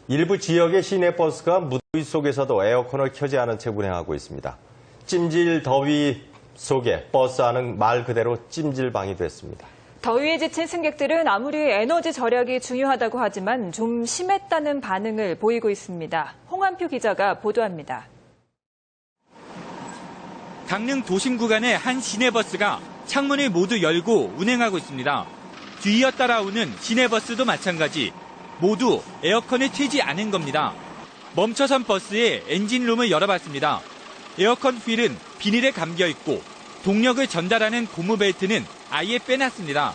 일부 지역의 시내버스가 무더위 속에서도 에어컨을 켜지 않은 채 운행하고 있습니다. 찜질 더위 속에 버스 안은 말 그대로 찜질방이 됐습니다. 더위에 지친 승객들은 아무리 에너지 절약이 중요하다고 하지만 좀 심했다는 반응을 보이고 있습니다. 홍한표 기자가 보도합니다. 강릉 도심 구간의 한 시내버스가 창문을 모두 열고 운행하고 있습니다. 뒤이어 따라오는 시내버스도 마찬가지. 모두 에어컨을 틀지 않은 겁니다. 멈춰선 버스의 엔진룸을 열어봤습니다. 에어컨 휠은 비닐에 감겨 있고 동력을 전달하는 고무벨트는 아예 빼놨습니다.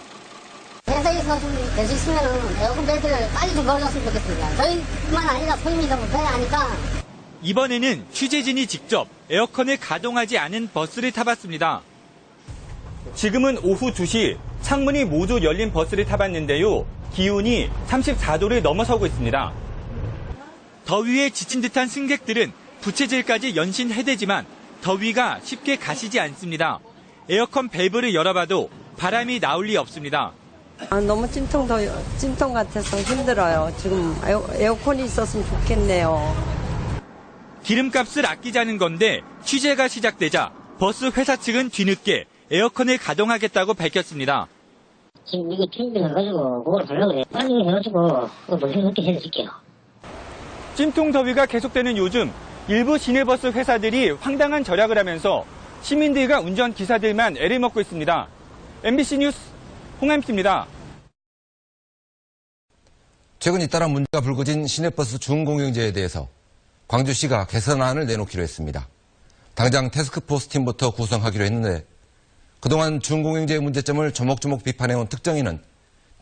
회사에서 좀 낼 수 있으면 에어컨 벨트를 빨리 좀 걸어줬으면 좋겠습니다. 저희뿐만 아니라 손님들도 불편해 하니까. 이번에는 취재진이 직접 에어컨을 가동하지 않은 버스를 타봤습니다. 지금은 오후 2시 창문이 모두 열린 버스를 타봤는데요. 기온이 34도를 넘어서고 있습니다. 더위에 지친 듯한 승객들은 부채질까지 연신해대지만 더위가 쉽게 가시지 않습니다. 에어컨 밸브를 열어봐도 바람이 나올 리 없습니다. 너무 찜통 같아서 힘들어요. 지금 에어컨이 있었으면 좋겠네요. 기름값을 아끼자는 건데 취재가 시작되자 버스 회사 측은 뒤늦게 에어컨을 가동하겠다고 밝혔습니다. 지금 이거 준비해가지고 그걸 하려고 그래. 빨리 해가지고 그거 늦게 해줄게요. 찜통 더위가 계속되는 요즘 일부 시내버스 회사들이 황당한 절약을 하면서 시민들과 운전기사들만 애를 먹고 있습니다. MBC 뉴스 홍한표입니다. 최근 잇따라 문제가 불거진 시내버스 준공영제에 대해서 광주시가 개선안을 내놓기로 했습니다. 당장 태스크포스 팀부터 구성하기로 했는데 그동안 준공영제의 문제점을 조목조목 비판해온 특정인은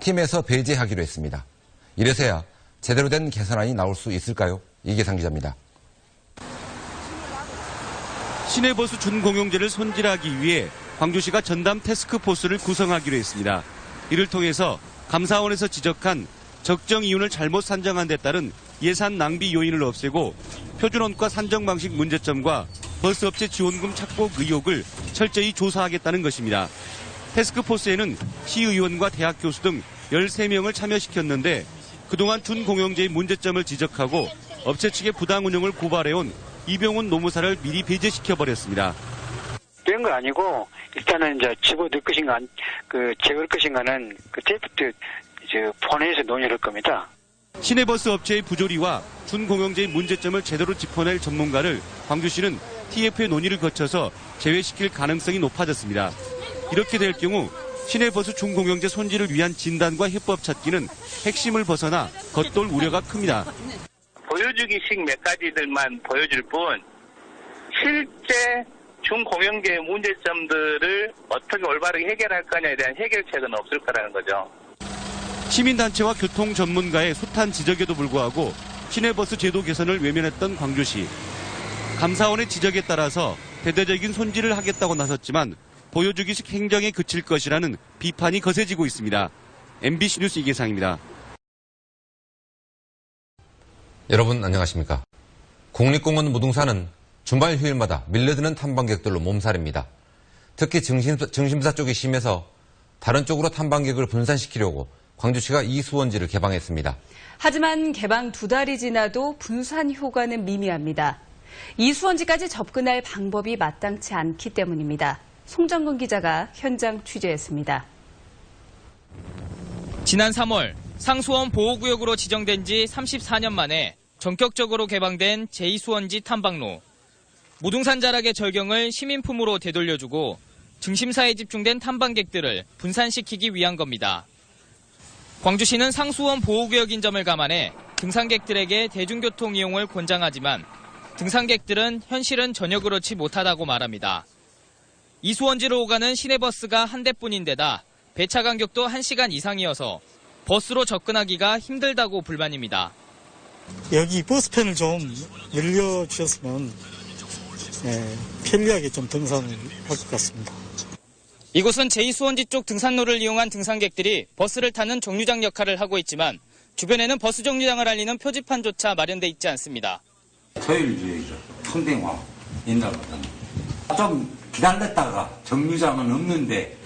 팀에서 배제하기로 했습니다. 이래서야 제대로 된 개선안이 나올 수 있을까요? 이계상 기자입니다. 시내버스 준공영제를 손질하기 위해 광주시가 전담 태스크포스를 구성하기로 했습니다. 이를 통해서 감사원에서 지적한 적정 이윤을 잘못 산정한 데 따른 예산 낭비 요인을 없애고 표준원가 산정 방식 문제점과 버스업체 지원금 착복 의혹을 철저히 조사하겠다는 것입니다. 태스크포스에는 시의원과 대학 교수 등 13명을 참여시켰는데 그동안 준공영제의 문제점을 지적하고 업체 측의 부당 운영을 고발해온 이병훈 노무사를 미리 배제시켜버렸습니다. 뺀 거 아니고 일단은 이제 집어넣을 것인가 제거할 것인가는 그때부터 본회의에서 논의할 겁니다. 시내버스 업체의 부조리와 준공영제의 문제점을 제대로 짚어낼 전문가를 광주시는 TF의 논의를 거쳐서 제외시킬 가능성이 높아졌습니다. 이렇게 될 경우 시내버스 준공영제 손질을 위한 진단과 해법 찾기는 핵심을 벗어나 겉돌 우려가 큽니다. 보여주기식 몇 가지들만 보여줄 뿐 실제 준공영제의 문제점들을 어떻게 올바르게 해결할 거냐에 대한 해결책은 없을 거라는 거죠. 시민단체와 교통 전문가의 숱한 지적에도 불구하고 시내버스 제도 개선을 외면했던 광주시. 감사원의 지적에 따라서 대대적인 손질을 하겠다고 나섰지만 보여주기식 행정에 그칠 것이라는 비판이 거세지고 있습니다. MBC 뉴스 이계상입니다. 여러분 안녕하십니까? 국립공원 무등산은 주말 휴일마다 밀려드는 탐방객들로 몸살입니다. 특히 증심사 쪽이 심해서 다른 쪽으로 탐방객을 분산시키려고 광주시가 이수원지를 개방했습니다. 하지만 개방 2달이 지나도 분산 효과는 미미합니다. 이수원지까지 접근할 방법이 마땅치 않기 때문입니다. 송정근 기자가 현장 취재했습니다. 지난 3월 상수원 보호구역으로 지정된 지 34년 만에 전격적으로 개방된 제2수원지 탐방로. 무등산 자락의 절경을 시민품으로 되돌려주고 증심사에 집중된 탐방객들을 분산시키기 위한 겁니다. 광주시는 상수원 보호구역인 점을 감안해 등산객들에게 대중교통 이용을 권장하지만 등산객들은 현실은 전혀 그렇지 못하다고 말합니다. 이수원지로 오가는 시내버스가 한 대뿐인데다 배차 간격도 1시간 이상이어서 버스로 접근하기가 힘들다고 불만입니다. 여기 버스편을 좀 늘려주셨으면 편리하게 좀 등산을 할 것 같습니다. 이곳은 제2수원지 쪽 등산로를 이용한 등산객들이 버스를 타는 정류장 역할을 하고 있지만 주변에는 버스 정류장을 알리는 표지판조차 마련돼 있지 않습니다. 서울주의죠. 평등화 옛날보다는 좀 기다렸다가 정류장은 없는데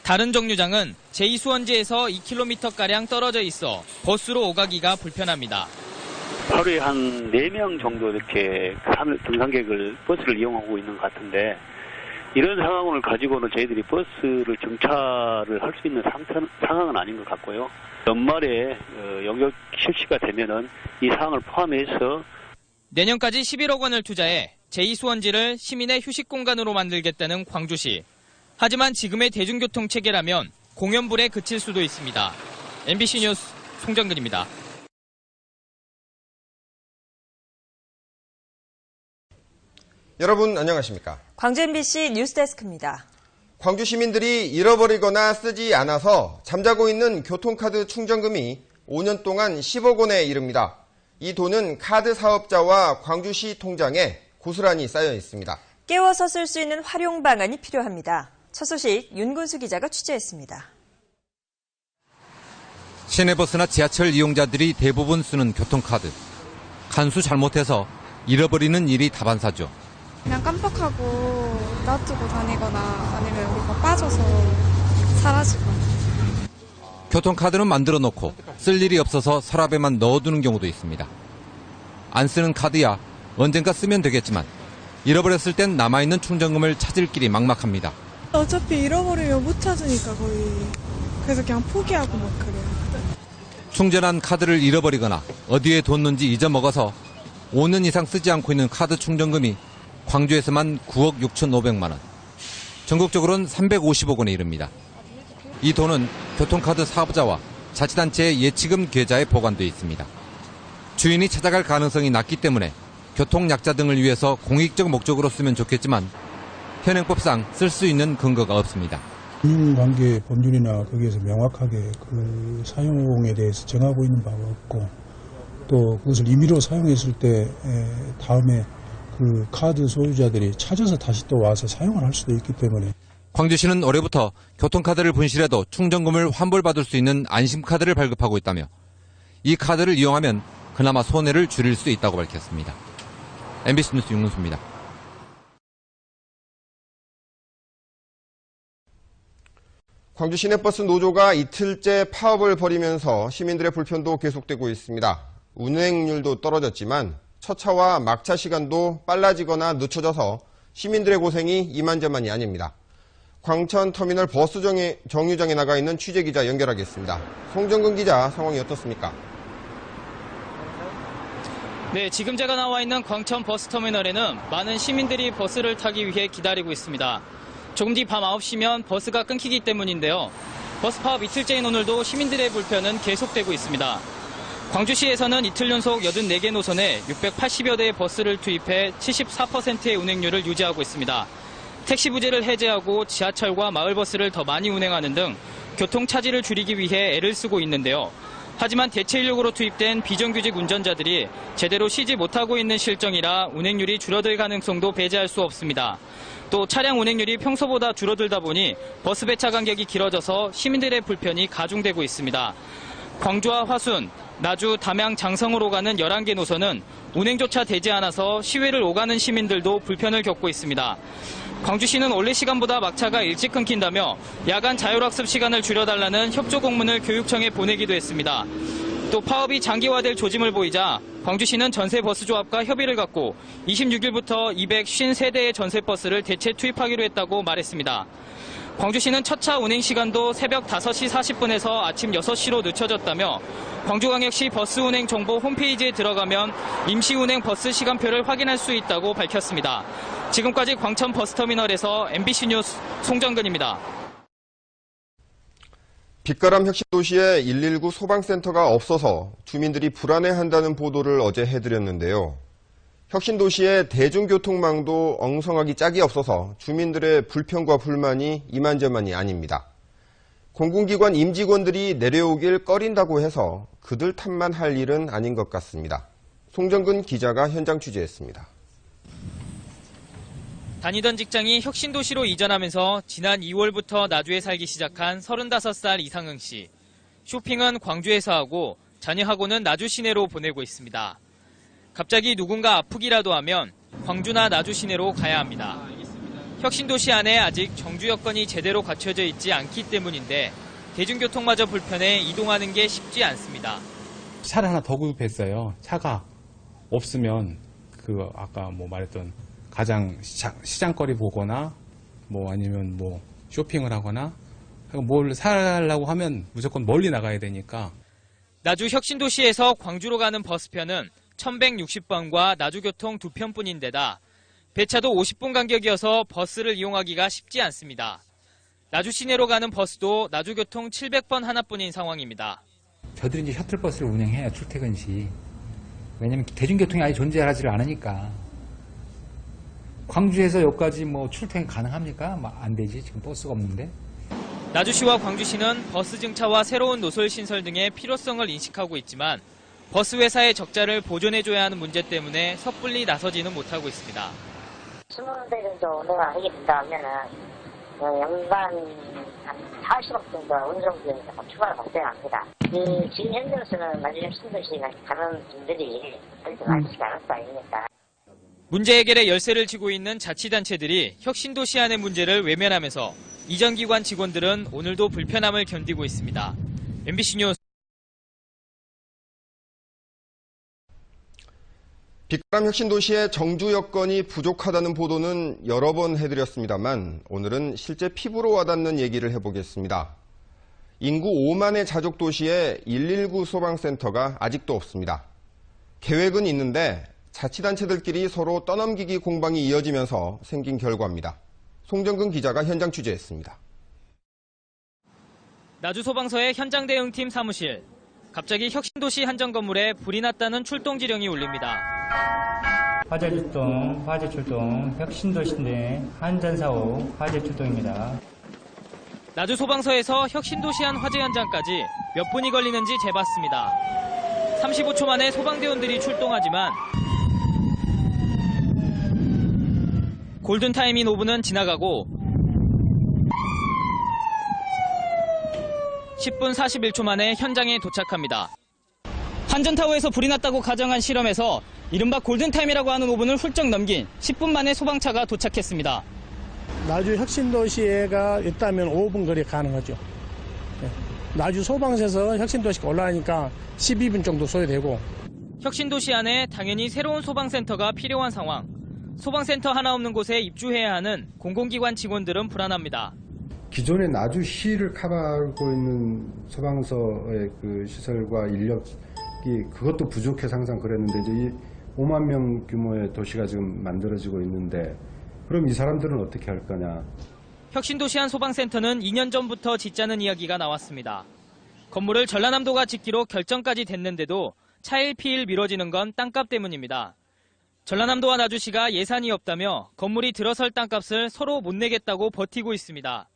다른 정류장은 제2수원지에서 2km가량 떨어져 있어 버스로 오가기가 불편합니다. 하루에 한 4명 정도 이렇게 등산객을 버스를 이용하고 있는 것 같은데 이런 상황을 가지고는 저희들이 버스를 정차를 할 수 있는 상황은 아닌 것 같고요. 연말에 영역 실시가 되면은 이 사항을 포함해서 내년까지 11억 원을 투자해 제2수원지를 시민의 휴식 공간으로 만들겠다는 광주시. 하지만 지금의 대중교통 체계라면 공연불에 그칠 수도 있습니다. MBC 뉴스 송정근입니다. 여러분 안녕하십니까? 광주 MBC 뉴스데스크입니다. 광주 시민들이 잃어버리거나 쓰지 않아서 잠자고 있는 교통카드 충전금이 5년 동안 10억 원에 이릅니다. 이 돈은 카드 사업자와 광주시 통장에 고스란히 쌓여 있습니다. 깨워서 쓸 수 있는 활용 방안이 필요합니다. 첫 소식 윤근수 기자가 취재했습니다. 시내버스나 지하철 이용자들이 대부분 쓰는 교통카드. 간수 잘못해서 잃어버리는 일이 다반사죠. 그냥 깜빡하고 놔두고 다니거나 아니면 우리가 빠져서 사라지거나. 교통카드는 만들어 놓고 쓸 일이 없어서 서랍에만 넣어두는 경우도 있습니다. 안 쓰는 카드야 언젠가 쓰면 되겠지만 잃어버렸을 땐 남아있는 충전금을 찾을 길이 막막합니다. 어차피 잃어버리면 못 찾으니까 거의. 그래서 그냥 포기하고 막 그래요. 충전한 카드를 잃어버리거나 어디에 뒀는지 잊어먹어서 5년 이상 쓰지 않고 있는 카드 충전금이 광주에서만 9억 6,500만 원. 전국적으로는 350억 원에 이릅니다. 이 돈은 교통카드 사업자와 자치단체의 예치금 계좌에 보관돼 있습니다. 주인이 찾아갈 가능성이 낮기 때문에 교통약자 등을 위해서 공익적 목적으로 쓰면 좋겠지만 현행법상 쓸 수 있는 근거가 없습니다. 인간관계 법률이나 거기에서 명확하게 그 사용에 대해서 정하고 있는 바가 없고 또 그것을 임의로 사용했을 때 다음에 그 카드 소유자들이 찾아서 다시 또 와서 사용을 할 수도 있기 때문에 광주시는 올해부터 교통카드를 분실해도 충전금을 환불받을 수 있는 안심카드를 발급하고 있다며 이 카드를 이용하면 그나마 손해를 줄일 수 있다고 밝혔습니다. MBC 뉴스 윤근수입니다. 광주 시내버스 노조가 이틀째 파업을 벌이면서 시민들의 불편도 계속되고 있습니다. 운행률도 떨어졌지만 첫차와 막차 시간도 빨라지거나 늦춰져서 시민들의 고생이 이만저만이 아닙니다. 광천터미널 버스 정류장에 나가 있는 취재기자 연결하겠습니다. 송정근 기자, 상황이 어떻습니까? 네, 지금 제가 나와 있는 광천 버스터미널에는 많은 시민들이 버스를 타기 위해 기다리고 있습니다. 조금 뒤 밤 9시면 버스가 끊기기 때문인데요. 버스 파업 이틀째인 오늘도 시민들의 불편은 계속되고 있습니다. 광주시에서는 이틀 연속 84개 노선에 680여 대의 버스를 투입해 74%의 운행률을 유지하고 있습니다. 택시 부재를 해제하고 지하철과 마을버스를 더 많이 운행하는 등 교통 차질을 줄이기 위해 애를 쓰고 있는데요. 하지만 대체 인력으로 투입된 비정규직 운전자들이 제대로 쉬지 못하고 있는 실정이라 운행률이 줄어들 가능성도 배제할 수 없습니다. 또 차량 운행률이 평소보다 줄어들다 보니 버스 배차 간격이 길어져서 시민들의 불편이 가중되고 있습니다. 광주와 화순, 나주, 담양, 장성으로 가는 11개 노선은 운행조차 되지 않아서 시외를 오가는 시민들도 불편을 겪고 있습니다. 광주시는 원래 시간보다 막차가 일찍 끊긴다며 야간 자율학습 시간을 줄여달라는 협조 공문을 교육청에 보내기도 했습니다. 또 파업이 장기화될 조짐을 보이자 광주시는 전세버스조합과 협의를 갖고 26일부터 253대의 전세버스를 대체 투입하기로 했다고 말했습니다. 광주시는 첫차 운행 시간도 새벽 5시 40분에서 아침 6시로 늦춰졌다며 광주광역시 버스 운행 정보 홈페이지에 들어가면 임시 운행 버스 시간표를 확인할 수 있다고 밝혔습니다. 지금까지 광천 버스터미널에서 MBC 뉴스 송정근입니다. 빛가람 혁신도시에 119 소방센터가 없어서 주민들이 불안해한다는 보도를 어제 해드렸는데요. 혁신도시의 대중교통망도 엉성하기 짝이 없어서 주민들의 불편과 불만이 이만저만이 아닙니다. 공공기관 임직원들이 내려오길 꺼린다고 해서 그들 탓만 할 일은 아닌 것 같습니다. 송정근 기자가 현장 취재했습니다. 다니던 직장이 혁신도시로 이전하면서 지난 2월부터 나주에 살기 시작한 35살 이상흥 씨. 쇼핑은 광주에서 하고 자녀하고는 나주 시내로 보내고 있습니다. 갑자기 누군가 아프기라도 하면 광주나 나주 시내로 가야 합니다. 혁신도시 안에 아직 정주 여건이 제대로 갖춰져 있지 않기 때문인데 대중교통마저 불편해 이동하는 게 쉽지 않습니다. 차를 하나 더 구입했어요. 차가 없으면 아까 말했던 가장 시장거리 보거나 아니면 쇼핑을 하거나 뭘 사려고 하면 무조건 멀리 나가야 되니까. 나주 혁신도시에서 광주로 가는 버스편은 1160번과 나주교통 2편뿐인데다 배차도 50분 간격이어서 버스를 이용하기가 쉽지 않습니다. 나주 시내로 가는 버스도 나주교통 700번 하나뿐인 상황입니다. 저들이 이제 셔틀버스를 운행해요, 출퇴근 시. 왜냐면 대중교통이 아예 존재하지를 않으니까. 광주에서 여기까지 출퇴근 가능합니까? 안 되지. 지금 버스가 없는데. 나주시와 광주시는 버스 증차와 새로운 노설 신설 등의 필요성을 인식하고 있지만 버스 회사의 적자를 보존해줘야 하는 문제 때문에 섣불리 나서지는 못하고 있습니다. 20대 정도 운행을 하게 된다면은 연간 한 40억 정도 운송비용이 추가로 발생합니다. 지금 현재로서는 나주 혁신도시에 가는 분들이 그렇게 많지가 않을 거 아닙니까? 문제 해결에 열쇠를 쥐고 있는 자치단체들이 혁신도시 안의 문제를 외면하면서 이전기관 직원들은 오늘도 불편함을 견디고 있습니다. MBC 뉴스 빛바람 혁신도시의 정주 여건이 부족하다는 보도는 여러 번 해드렸습니다만 오늘은 실제 피부로 와닿는 얘기를 해보겠습니다. 인구 5만의 자족 도시에 119 소방센터가 아직도 없습니다. 계획은 있는데 자치단체들끼리 서로 떠넘기기 공방이 이어지면서 생긴 결과입니다. 송정근 기자가 현장 취재했습니다. 나주소방서의 현장 대응팀 사무실. 갑자기 혁신도시 한정 건물에 불이 났다는 출동 지령이 울립니다. 화재 출동, 혁신도시 내 한전사고 화재 출동입니다. 나주소방서에서 혁신도시 안 화재 현장까지 몇 분이 걸리는지 재봤습니다. 35초 만에 소방대원들이 출동하지만 골든타임인 5분은 지나가고 10분 41초 만에 현장에 도착합니다. 한전타워에서 불이 났다고 가정한 실험에서 이른바 골든타임이라고 하는 5분을 훌쩍 넘긴 10분 만에 소방차가 도착했습니다. 나주 혁신도시가 있다면 5분 거리 가능하죠. 나주 소방서에서 혁신도시가 올라가니까 12분 정도 소요되고. 혁신도시 안에 당연히 새로운 소방센터가 필요한 상황. 소방센터 하나 없는 곳에 입주해야 하는 공공기관 직원들은 불안합니다. 기존의 나주시를 커버하고 있는 소방서의 시설과 인력이 그것도 부족해서 항상 그랬는데 이제 이 5만 명 규모의 도시가 지금 만들어지고 있는데 그럼 이 사람들은 어떻게 할 거냐. 혁신도시안 소방센터는 2년 전부터 짓자는 이야기가 나왔습니다. 건물을 전라남도가 짓기로 결정까지 됐는데도 차일피일 미뤄지는 건 땅값 때문입니다. 전라남도와 나주시가 예산이 없다며 건물이 들어설 땅값을 서로 못 내겠다고 버티고 있습니다.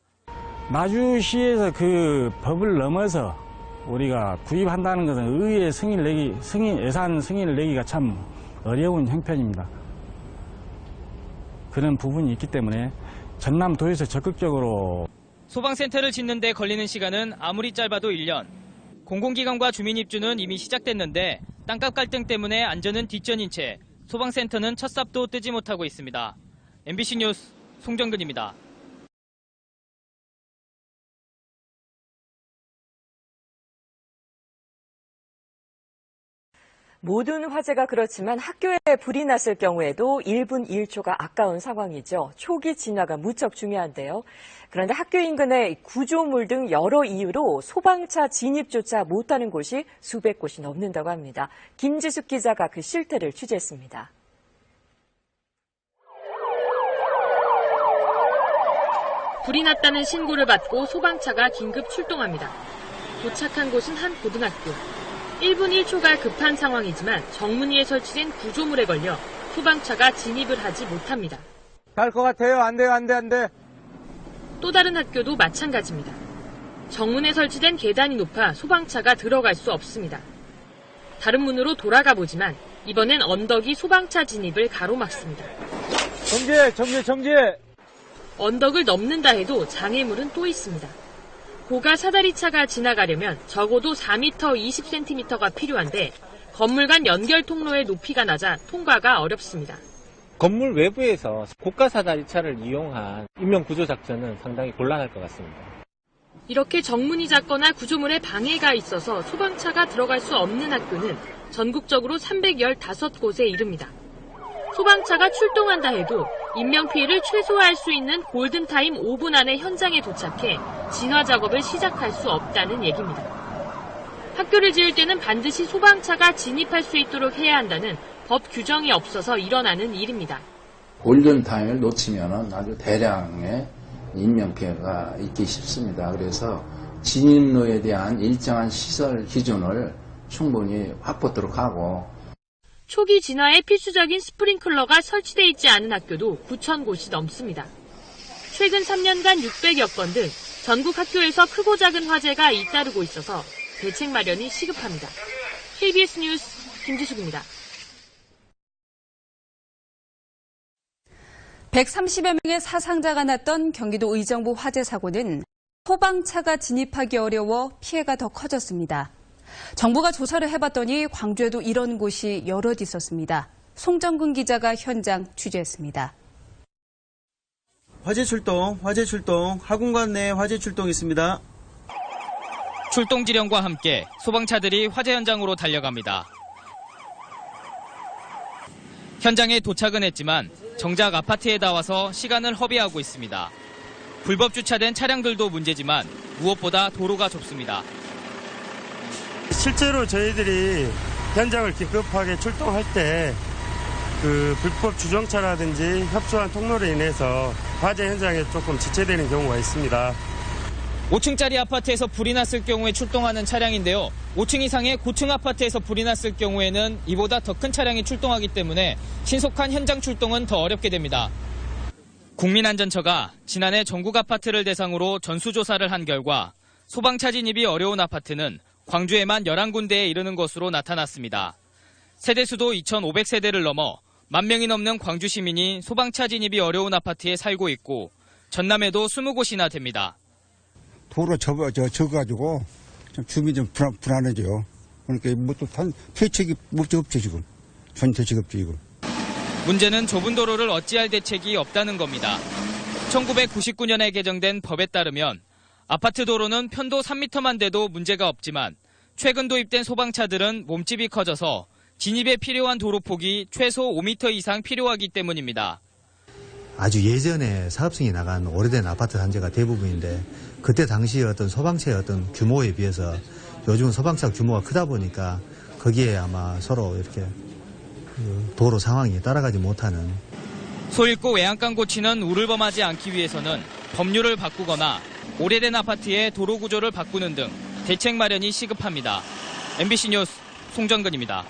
나주시에서 그 법을 넘어서 우리가 구입한다는 것은 의회 예산 승인을 내기가 참 어려운 형편입니다. 그런 부분이 있기 때문에 전남도에서 적극적으로 소방센터를 짓는 데 걸리는 시간은 아무리 짧아도 1년. 공공기관과 주민 입주는 이미 시작됐는데 땅값 갈등 때문에 안전은 뒷전인 채 소방센터는 첫 삽도 뜨지 못하고 있습니다. MBC 뉴스 송정근입니다. 모든 화재가 그렇지만 학교에 불이 났을 경우에도 1분 1초가 아까운 상황이죠. 초기 진화가 무척 중요한데요. 그런데 학교 인근의 구조물 등 여러 이유로 소방차 진입조차 못하는 곳이 수백 곳이 넘는다고 합니다. 김지숙 기자가 그 실태를 취재했습니다. 불이 났다는 신고를 받고 소방차가 긴급 출동합니다. 도착한 곳은 한 고등학교. 1분 1초가 급한 상황이지만 정문위에 설치된 구조물에 걸려 소방차가 진입을 하지 못합니다. 갈 것 같아요. 안 돼요. 안 돼. 또 다른 학교도 마찬가지입니다. 정문에 설치된 계단이 높아 소방차가 들어갈 수 없습니다. 다른 문으로 돌아가 보지만 이번엔 언덕이 소방차 진입을 가로막습니다. 정지해. 언덕을 넘는다 해도 장애물은 또 있습니다. 고가 사다리차가 지나가려면 적어도 4m 20cm가 필요한데 건물 간 연결 통로의 높이가 낮아 통과가 어렵습니다. 건물 외부에서 고가 사다리차를 이용한 인명구조작전은 상당히 곤란할 것 같습니다. 이렇게 정문이 작거나 구조물에 방해가 있어서 소방차가 들어갈 수 없는 학교는 전국적으로 315곳에 이릅니다. 소방차가 출동한다 해도 인명피해를 최소화할 수 있는 골든타임 5분 안에 현장에 도착해 진화 작업을 시작할 수 없다는 얘기입니다. 학교를 지을 때는 반드시 소방차가 진입할 수 있도록 해야 한다는 법 규정이 없어서 일어나는 일입니다. 골든타임을 놓치면 아주 대량의 인명피해가 있기 쉽습니다. 그래서 진입로에 대한 일정한 시설 기준을 충분히 확보토록 하고 초기 진화에 필수적인 스프링클러가 설치되어 있지 않은 학교도 9,000곳이 넘습니다. 최근 3년간 600여 건 등 전국 학교에서 크고 작은 화재가 잇따르고 있어서 대책 마련이 시급합니다. KBS 뉴스 김지숙입니다. 130여 명의 사상자가 났던 경기도 의정부 화재 사고는 소방차가 진입하기 어려워 피해가 더 커졌습니다. 정부가 조사를 해봤더니 광주에도 이런 곳이 여럿 있었습니다. 송정근 기자가 현장 취재했습니다. 화재 출동, 학원관 내 화재 출동 있습니다. 출동 지령과 함께 소방차들이 화재 현장으로 달려갑니다. 현장에 도착은 했지만 정작 아파트에 나와서 시간을 허비하고 있습니다. 불법 주차된 차량들도 문제지만 무엇보다 도로가 좁습니다. 실제로 저희들이 현장을 긴급하게 출동할 때 불법 주정차라든지 협소한 통로로 인해서 화재 현장에 조금 지체되는 경우가 있습니다. 5층짜리 아파트에서 불이 났을 경우에 출동하는 차량인데요. 5층 이상의 고층 아파트에서 불이 났을 경우에는 이보다 더 큰 차량이 출동하기 때문에 신속한 현장 출동은 더 어렵게 됩니다. 국민안전처가 지난해 전국 아파트를 대상으로 전수조사를 한 결과 소방차 진입이 어려운 아파트는 광주에만 11군데에 이르는 것으로 나타났습니다. 세대수도 2,500세대를 넘어 10,000명이 넘는 광주 시민이 소방차 진입이 어려운 아파트에 살고 있고 전남에도 20곳이나 됩니다. 도로 적어가지고 주민이 좀 불안해져요. 그러니까 뭐또 대책이 없죠 지금. 전 대책이 없죠 이거. 문제는 좁은 도로를 어찌할 대책이 없다는 겁니다. 1999년에 개정된 법에 따르면 아파트 도로는 편도 3m만 돼도 문제가 없지만 최근 도입된 소방차들은 몸집이 커져서 진입에 필요한 도로폭이 최소 5m 이상 필요하기 때문입니다. 아주 예전에 사업성이 나간 오래된 아파트 단지가 대부분인데 그때 당시 어떤 소방차의 어떤 규모에 비해서 요즘은 소방차 규모가 크다 보니까 거기에 아마 서로 이렇게 도로 상황이 따라가지 못하는. 소잃고 외양간 고치는 우를 범하지 않기 위해서는 법률을 바꾸거나 오래된 아파트의 도로 구조를 바꾸는 등 대책 마련이 시급합니다. MBC 뉴스 송정근입니다.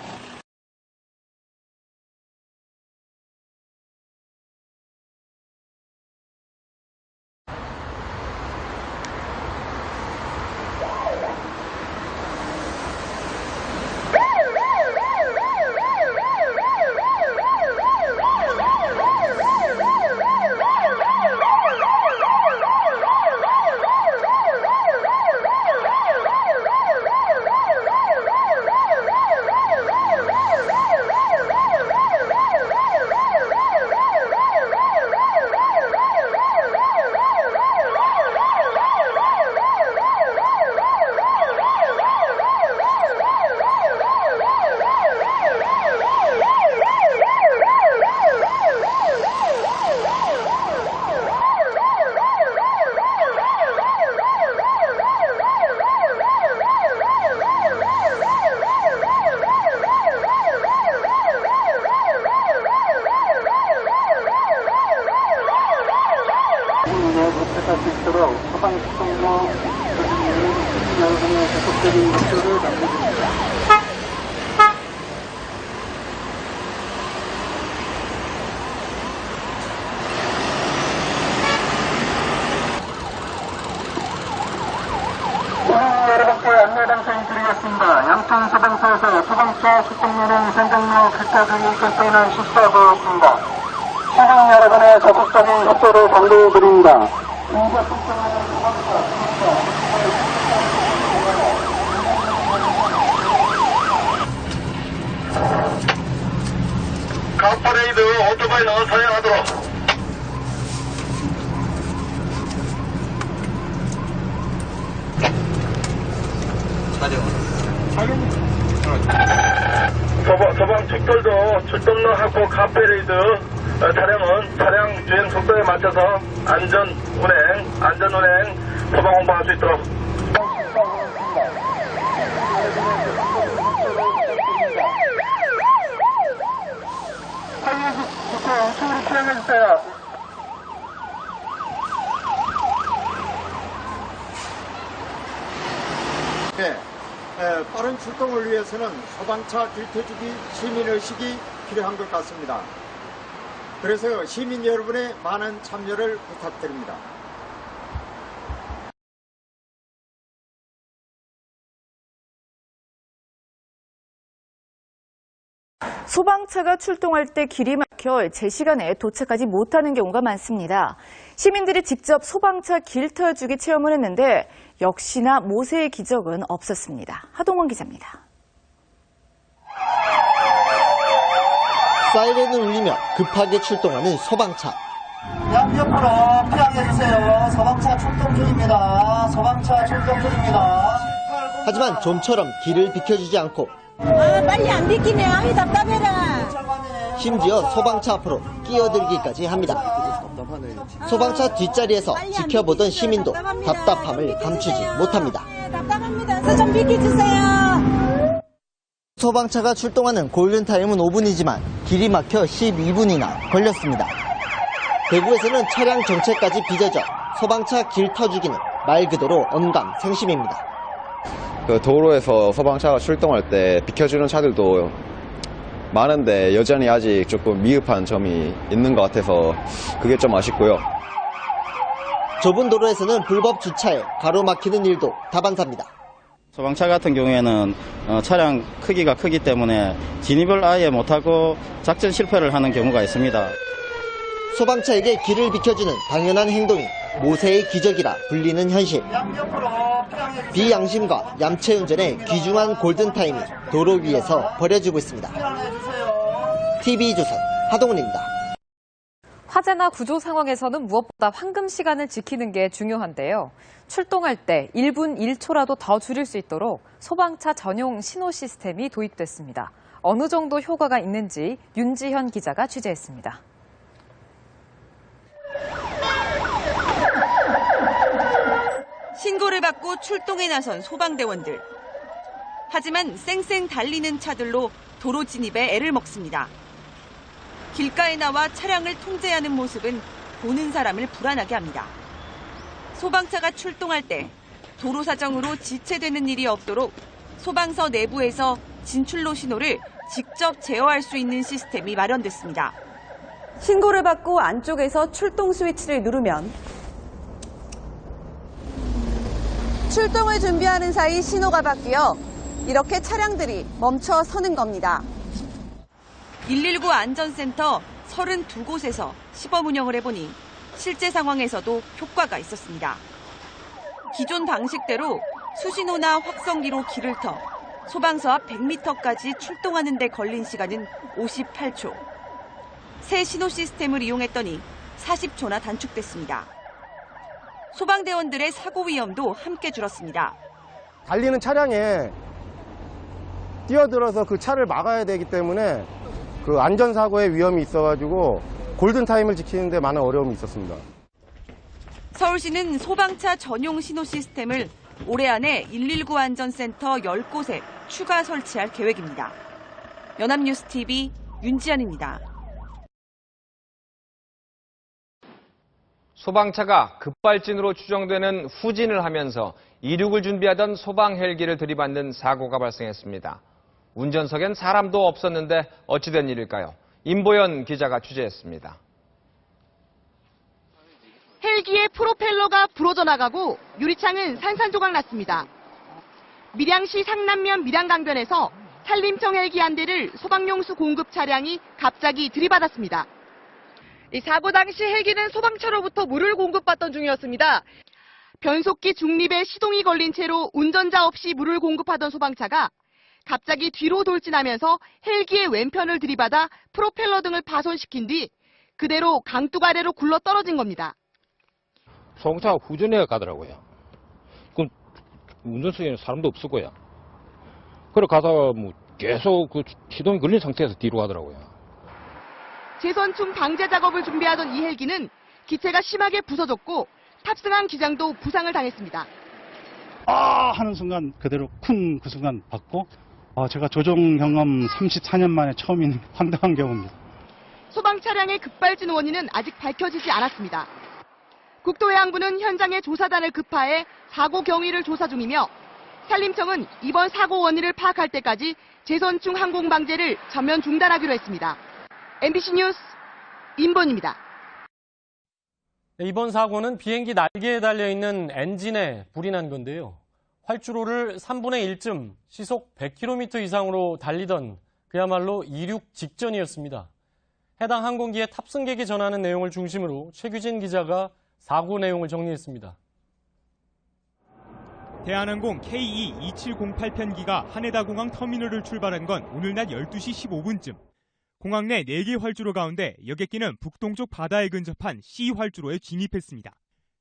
여러분께 안내 방송드리겠습니다. 양천 소방서에서 소방차 출동료는 현장로 교차 등의 결정을 실시하고 있습니다. 시민 여러분의 적극적인 협조를 당부드립니다. 카퍼레이드 오토바이 나왔습니다. 소방 측들도 출동로 확보 카페레이드 차량은 차량 주행 속도에 맞춰서 안전 운행 소방 홍보할 수 있도록. 빠른 출동을 위해서는 소방차 길터주기 시민의식이 필요한 것 같습니다. 그래서 시민 여러분의 많은 참여를 부탁드립니다. 소방차가 출동할 때 길이 막혀 제 시간에 도착하지 못하는 경우가 많습니다. 시민들이 직접 소방차 길터주기 체험을 했는데 역시나 모세의 기적은 없었습니다. 하동원 기자입니다. 사이렌을 울리며 급하게 출동하는 소방차. 양옆으로 피하게해주세요. 소방차 출동 중입니다. 소방차 출동 중입니다. 하지만 좀처럼 길을 비켜주지 않고 빨리 안 비키네. 아이 답답해라. 심지어 소방차 앞으로 끼어들기까지 합니다. 소방차 뒷자리에서 지켜보던 시민도 답답함을 감추지 못합니다. 답답합니다. 저 좀 비켜주세요. 소방차가 출동하는 골든타임은 5분이지만 길이 막혀 12분이나 걸렸습니다. 대구에서는 차량 정체까지 빚어져 소방차 길 터주기는 말 그대로 언감생심입니다. 그 도로에서 소방차가 출동할 때 비켜주는 차들도 많은데 여전히 아직 조금 미흡한 점이 있는 것 같아서 그게 좀 아쉽고요. 좁은 도로에서는 불법 주차에 가로막히는 일도 다반사입니다. 소방차 같은 경우에는 차량 크기가 크기 때문에 진입을 아예 못하고 작전 실패를 하는 경우가 있습니다. 소방차에게 길을 비켜주는 당연한 행동이 모세의 기적이라 불리는 현실. 비양심과 얌체 운전의 귀중한 골든타임이 도로 위에서 벌어지고 있습니다. TV조선 하동훈입니다. 화재나 구조 상황에서는 무엇보다 황금 시간을 지키는 게 중요한데요. 출동할 때 1분 1초라도 더 줄일 수 있도록 소방차 전용 신호 시스템이 도입됐습니다. 어느 정도 효과가 있는지 윤지현 기자가 취재했습니다. 신고를 받고 출동에 나선 소방대원들. 하지만 쌩쌩 달리는 차들로 도로 진입에 애를 먹습니다. 길가에 나와 차량을 통제하는 모습은 보는 사람을 불안하게 합니다. 소방차가 출동할 때 도로 사정으로 지체되는 일이 없도록 소방서 내부에서 진출로 신호를 직접 제어할 수 있는 시스템이 마련됐습니다. 신고를 받고 안쪽에서 출동 스위치를 누르면 출동을 준비하는 사이 신호가 바뀌어 이렇게 차량들이 멈춰 서는 겁니다. 119 안전센터 32곳에서 시범 운영을 해보니 실제 상황에서도 효과가 있었습니다. 기존 방식대로 수신호나 확성기로 길을 터 소방서 앞 100m까지 출동하는 데 걸린 시간은 58초. 새 신호 시스템을 이용했더니 40초나 단축됐습니다. 소방대원들의 사고 위험도 함께 줄었습니다. 달리는 차량에 뛰어들어서 그 차를 막아야 되기 때문에 그 안전사고의 위험이 있어가지고 골든타임을 지키는 데 많은 어려움이 있었습니다. 서울시는 소방차 전용 신호 시스템을 올해 안에 119 안전센터 10곳에 추가 설치할 계획입니다. 연합뉴스TV 윤지연입니다. 소방차가 급발진으로 추정되는 후진을 하면서 이륙을 준비하던 소방 헬기를 들이받는 사고가 발생했습니다. 운전석엔 사람도 없었는데 어찌된 일일까요? 임보연 기자가 취재했습니다. 헬기의 프로펠러가 부러져 나가고 유리창은 산산조각 났습니다. 밀양시 상남면 밀양강변에서 산림청 헬기 한 대를 소방용수 공급 차량이 갑자기 들이받았습니다. 이 사고 당시 헬기는 소방차로부터 물을 공급받던 중이었습니다. 변속기 중립에 시동이 걸린 채로 운전자 없이 물을 공급하던 소방차가 갑자기 뒤로 돌진하면서 헬기의 왼편을 들이받아 프로펠러 등을 파손시킨 뒤 그대로 강둑 아래로 굴러 떨어진 겁니다. 소방차가 후진해 가더라고요. 그럼 운전석에는 사람도 없었고요. 그래 가다가 뭐 계속 그 시동이 걸린 상태에서 뒤로 가더라고요. 재선충 방제 작업을 준비하던 이 헬기는 기체가 심하게 부서졌고 탑승한 기장도 부상을 당했습니다. 아 하는 순간 그대로 큰 그 순간 받고 제가 조종 경험 34년 만에 처음 있는 황당한 경우입니다. 소방 차량의 급발진 원인은 아직 밝혀지지 않았습니다. 국토해양부는 현장에 조사단을 급파해 사고 경위를 조사 중이며 산림청은 이번 사고 원인을 파악할 때까지 재선충 항공 방제를 전면 중단하기로 했습니다. MBC 뉴스 임본입니다. 이번 사고는 비행기 날개에 달려있는 엔진에 불이 난 건데요. 활주로를 3분의 1쯤 시속 100km 이상으로 달리던 그야말로 이륙 직전이었습니다. 해당 항공기의 탑승객이 전하는 내용을 중심으로 최규진 기자가 사고 내용을 정리했습니다. 대한항공 KE2708 편기가 하네다공항 터미널을 출발한 건 오늘 낮 12시 15분쯤. 공항 내 4개 활주로 가운데 여객기는 북동쪽 바다에 근접한 C 활주로에 진입했습니다.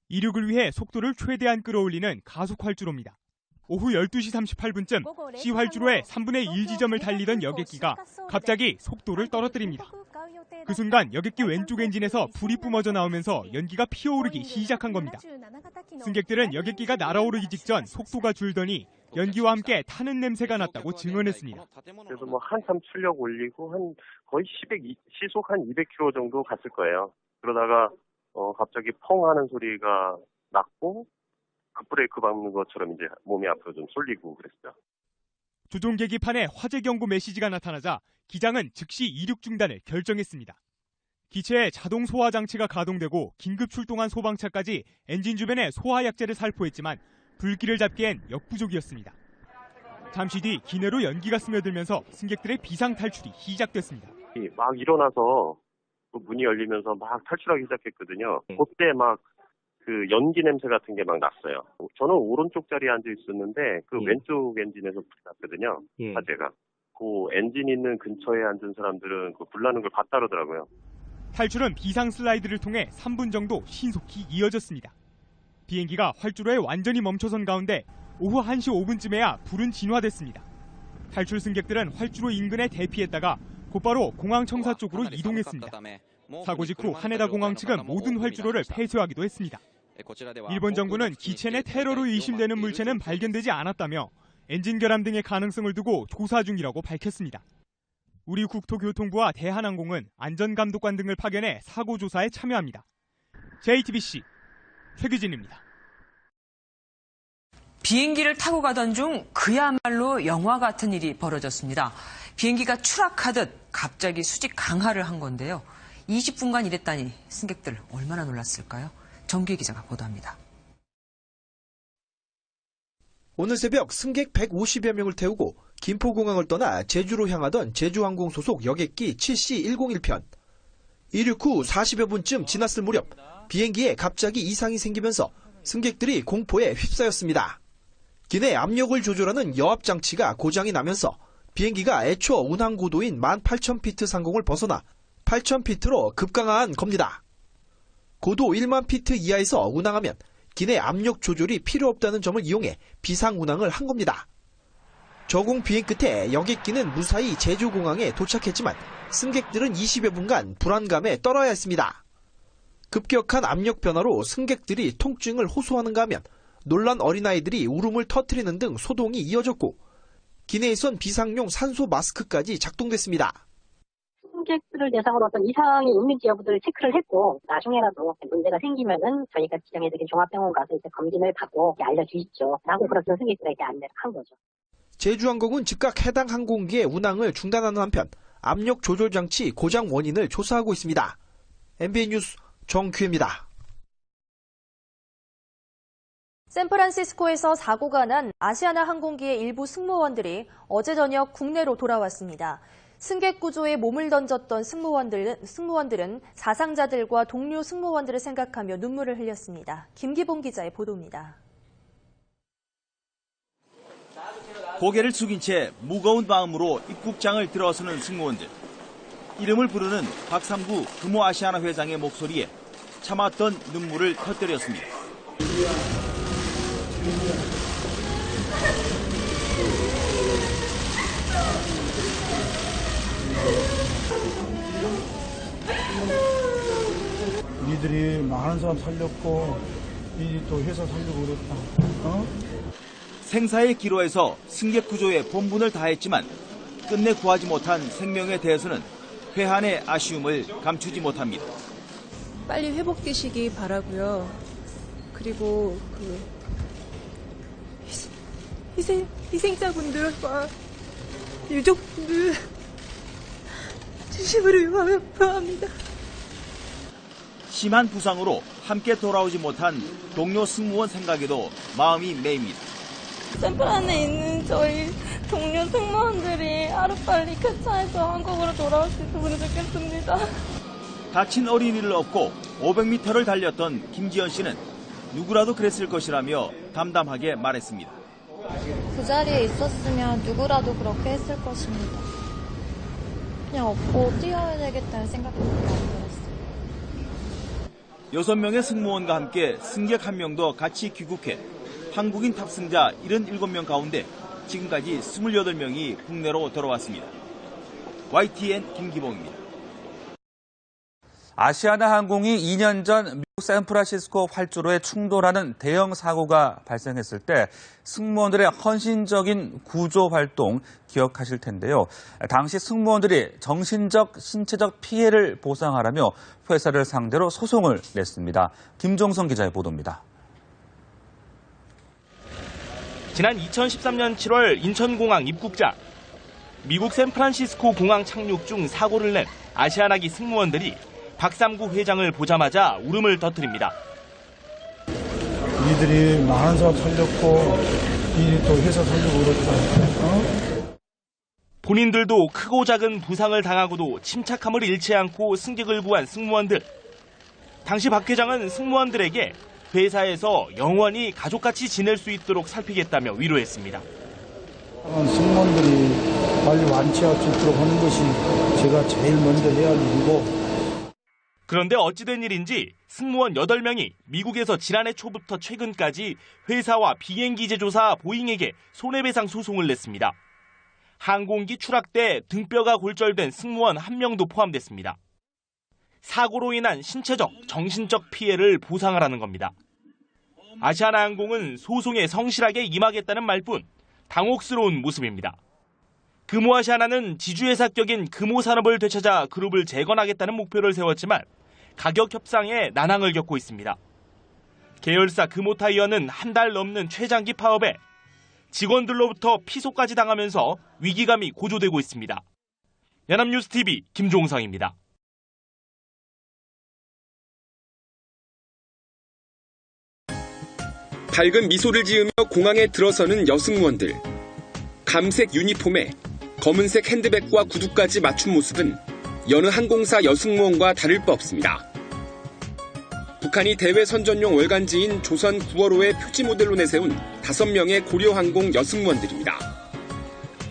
이륙을 위해 속도를 최대한 끌어올리는 가속 활주로입니다. 오후 12시 38분쯤 C 활주로의 3분의 1 지점을 달리던 여객기가 갑자기 속도를 떨어뜨립니다. 그 순간 여객기 왼쪽 엔진에서 불이 뿜어져 나오면서 연기가 피어오르기 시작한 겁니다. 승객들은 여객기가 날아오르기 직전 속도가 줄더니 연기와 함께 타는 냄새가 났다고 증언했습니다. 그래서 뭐 한참 출력 올리고 거의 시속 한 200km 정도 갔을 거예요. 그러다가 갑자기 펑 하는 소리가 났고 급브레이크 밟는 것처럼 이제 몸이 앞으로 좀 쏠리고 그랬어요. 조종 계기판에 화재 경고 메시지가 나타나자 기장은 즉시 이륙 중단을 결정했습니다. 기체에 자동 소화 장치가 가동되고 긴급 출동한 소방차까지 엔진 주변에 소화 약제를 살포했지만 불길을 잡기엔 역부족이었습니다. 잠시 뒤 기내로 연기가 스며들면서 승객들의 비상 탈출이 시작됐습니다. 막 일어나서 그 문이 열리면서 막 탈출하기 시작했거든요. 그때 막 그 연기 냄새 같은 게 막 났어요. 저는 오른쪽 자리에 앉아 있었는데 그 왼쪽 엔진에서 불이 났거든요. 화재가. 그 엔진 있는 근처에 앉은 사람들은 그 불 나는 걸 봤다 그러더라고요. 탈출은 비상 슬라이드를 통해 3분 정도 신속히 이어졌습니다. 비행기가 활주로에 완전히 멈춰선 가운데 오후 1시 5분쯤에야 불은 진화됐습니다. 탈출 승객들은 활주로 인근에 대피했다가 곧바로 공항 청사 쪽으로 이동했습니다. 사고 직후 하네다 공항 측은 모든 활주로를 폐쇄하기도 했습니다. 일본 정부는 기체 내 테러로 의심되는 물체는 발견되지 않았다며 엔진 결함 등의 가능성을 두고 조사 중이라고 밝혔습니다. 우리 국토교통부와 대한항공은 안전감독관 등을 파견해 사고 조사에 참여합니다. JTBC 최규진입니다. 비행기를 타고 가던 중 그야말로 영화 같은 일이 벌어졌습니다. 비행기가 추락하듯 갑자기 수직 강하를 한 건데요. 20분간 이랬다니 승객들 얼마나 놀랐을까요? 정규 기자가 보도합니다. 오늘 새벽 승객 150여 명을 태우고 김포공항을 떠나 제주로 향하던 제주항공 소속 여객기 7C101편. 이륙 후 40여 분쯤 지났을 무렵 비행기에 갑자기 이상이 생기면서 승객들이 공포에 휩싸였습니다. 기내 압력을 조절하는 여압장치가 고장이 나면서 비행기가 애초 운항 고도인 18,000피트 상공을 벗어나 8,000피트로 급강하한 겁니다. 고도 1만 피트 이하에서 운항하면 기내 압력 조절이 필요 없다는 점을 이용해 비상 운항을 한 겁니다. 저공 비행 끝에 여객기는 무사히 제주공항에 도착했지만 승객들은 20여 분간 불안감에 떨어야 했습니다. 급격한 압력 변화로 승객들이 통증을 호소하는가 하면 놀란 어린아이들이 울음을 터뜨리는 등 소동이 이어졌고 기내에선 비상용 산소 마스크까지 작동됐습니다. 승객들을 대상으로 어떤 이상이 있는지 여부를 체크를 했고 나중에라도 문제가 생기면은 저희가 지정해드린 종합병원 가서 이제 검진을 받고 알려주십시오 라고 그렇게 승객들에게 안내를 한 거죠. 제주항공은 즉각 해당 항공기의 운항을 중단하는 한편 압력 조절 장치 고장 원인을 조사하고 있습니다. MBN 뉴스 정규혜입니다. 샌프란시스코에서 사고가 난 아시아나 항공기의 일부 승무원들이 어제 저녁 국내로 돌아왔습니다. 승객 구조에 몸을 던졌던 승무원들은 사상자들과 동료 승무원들을 생각하며 눈물을 흘렸습니다. 김기봉 기자의 보도입니다. 고개를 숙인 채 무거운 마음으로 입국장을 들어서는 승무원들. 이름을 부르는 박삼구 금호아시아나 회장의 목소리에 참았던 눈물을 터뜨렸습니다. 니들이 많은 사람 살렸고 이 또 회사 살려고 그랬다. 생사의 기로에서 승객 구조에 본분을 다했지만 끝내 구하지 못한 생명에 대해서는 회한의 아쉬움을 감추지 못합니다. 빨리 회복되시기 바라고요. 그리고 희생자분들과 유족분들 진심으로 유감합니다. 심한 부상으로 함께 돌아오지 못한 동료 승무원 생각에도 마음이 메입니다. 샘플 안에 있는 저희 동료 승무원들이 하루빨리 쾌차해서 한국으로 돌아올 수 있으면 좋겠습니다. 다친 어린이를 업고 500m를 달렸던 김지연 씨는 누구라도 그랬을 것이라며 담담하게 말했습니다. 그 자리에 있었으면 누구라도 그렇게 했을 것입니다. 그냥 업고 뛰어야 되겠다는 생각밖에 안 들었어요. 6명의 승무원과 함께 승객 1명도 같이 귀국해 한국인 탑승자 77명 가운데 지금까지 28명이 국내로 돌아왔습니다. YTN 김기봉입니다. 아시아나 항공이 2년 전 미국 샌프란시스코 활주로에 충돌하는 대형 사고가 발생했을 때 승무원들의 헌신적인 구조 활동 기억하실 텐데요. 당시 승무원들이 정신적, 신체적 피해를 보상하라며 회사를 상대로 소송을 냈습니다. 김종성 기자의 보도입니다. 지난 2013년 7월 인천공항 입국장. 미국 샌프란시스코 공항 착륙 중 사고를 낸 아시아나기 승무원들이 박삼구 회장을 보자마자 울음을 터뜨립니다. 니들이 많은 사람 살렸고 이 또 회사 살려고 그랬다. 본인들도 크고 작은 부상을 당하고도 침착함을 잃지 않고 승객을 구한 승무원들. 당시 박 회장은 승무원들에게 회사에서 영원히 가족같이 지낼 수 있도록 살피겠다며 위로했습니다. 승무원들이 빨리 완치할 수 있도록 하는 것이 제가 제일 먼저 해야 할 일이고. 그런데 어찌된 일인지 승무원 8명이 미국에서 지난해 초부터 최근까지 회사와 비행기 제조사 보잉에게 손해배상 소송을 냈습니다. 항공기 추락 때 등뼈가 골절된 승무원 1명도 포함됐습니다. 사고로 인한 신체적, 정신적 피해를 보상하라는 겁니다. 아시아나항공은 소송에 성실하게 임하겠다는 말뿐 당혹스러운 모습입니다. 금호아시아나는 지주회사격인 금호산업을 되찾아 그룹을 재건하겠다는 목표를 세웠지만 가격 협상에 난항을 겪고 있습니다. 계열사 금호타이어는 한 달 넘는 최장기 파업에 직원들로부터 피소까지 당하면서 위기감이 고조되고 있습니다. 연합뉴스TV 김종성입니다. 밝은 미소를 지으며 공항에 들어서는 여승무원들. 감색 유니폼에 검은색 핸드백과 구두까지 맞춘 모습은 여느 항공사 여승무원과 다를 바 없습니다. 북한이 대외 선전용 월간지인 조선 9월호의 표지 모델로 내세운 5명의 고려항공 여승무원들입니다.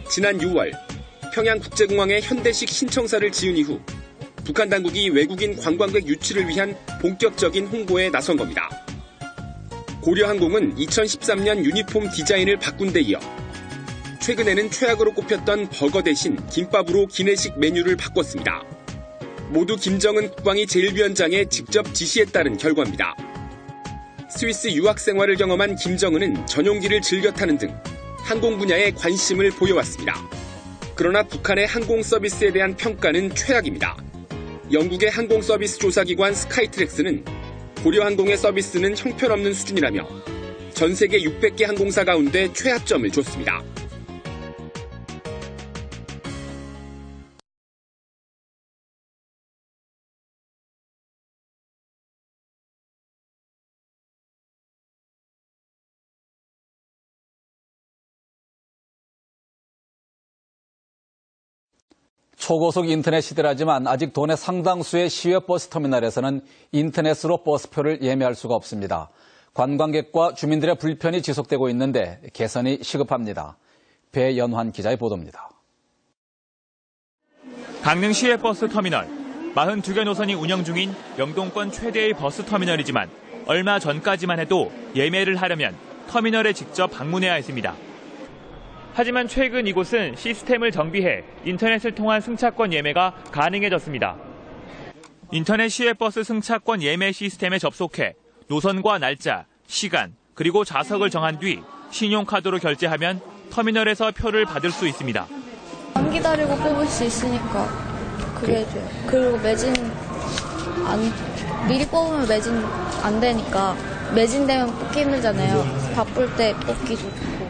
지난 6월 평양국제공항에 현대식 신청사를 지은 이후 북한 당국이 외국인 관광객 유치를 위한 본격적인 홍보에 나선 겁니다. 고려항공은 2013년 유니폼 디자인을 바꾼 데 이어 최근에는 최악으로 꼽혔던 버거 대신 김밥으로 기내식 메뉴를 바꿨습니다. 모두 김정은 국방위 제1위원장의 직접 지시에 따른 결과입니다. 스위스 유학 생활을 경험한 김정은은 전용기를 즐겨 타는 등 항공 분야에 관심을 보여왔습니다. 그러나 북한의 항공 서비스에 대한 평가는 최악입니다. 영국의 항공 서비스 조사기관 스카이트랙스는 고려항공의 서비스는 형편없는 수준이라며 전 세계 600개 항공사 가운데 최하점을 줬습니다. 초고속 인터넷 시대라지만 아직 도내 상당수의 시외 버스 터미널에서는 인터넷으로 버스표를 예매할 수가 없습니다. 관광객과 주민들의 불편이 지속되고 있는데 개선이 시급합니다. 배연환 기자의 보도입니다. 강릉 시외 버스 터미널. 42개 노선이 운영 중인 영동권 최대의 버스 터미널이지만 얼마 전까지만 해도 예매를 하려면 터미널에 직접 방문해야 했습니다. 하지만 최근 이곳은 시스템을 정비해 인터넷을 통한 승차권 예매가 가능해졌습니다. 인터넷 시외버스 승차권 예매 시스템에 접속해 노선과 날짜, 시간, 그리고 좌석을 정한 뒤 신용카드로 결제하면 터미널에서 표를 받을 수 있습니다. 안 기다리고 뽑을 수 있으니까 그게 좋아요. 그리고 미리 뽑으면 매진 안 되니까 매진되면 뽑기 힘들잖아요. 바쁠 때 뽑기 좋고.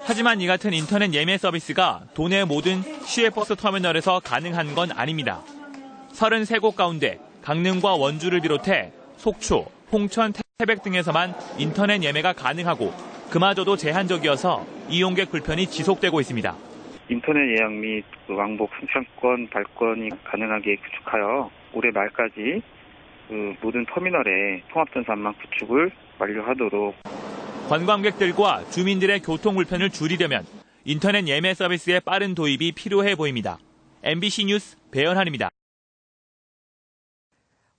하지만 이 같은 인터넷 예매 서비스가 도내 모든 시외버스 터미널에서 가능한 건 아닙니다. 33곳 가운데 강릉과 원주를 비롯해 속초, 홍천, 태백 등에서만 인터넷 예매가 가능하고 그마저도 제한적이어서 이용객 불편이 지속되고 있습니다. 인터넷 예약 및 왕복 승차권 발권이 가능하게 구축하여 올해 말까지 모든 터미널에 통합전산망 구축을 완료하도록. 관광객들과 주민들의 교통 불편을 줄이려면 인터넷 예매 서비스의 빠른 도입이 필요해 보입니다. MBC 뉴스 배연한입니다.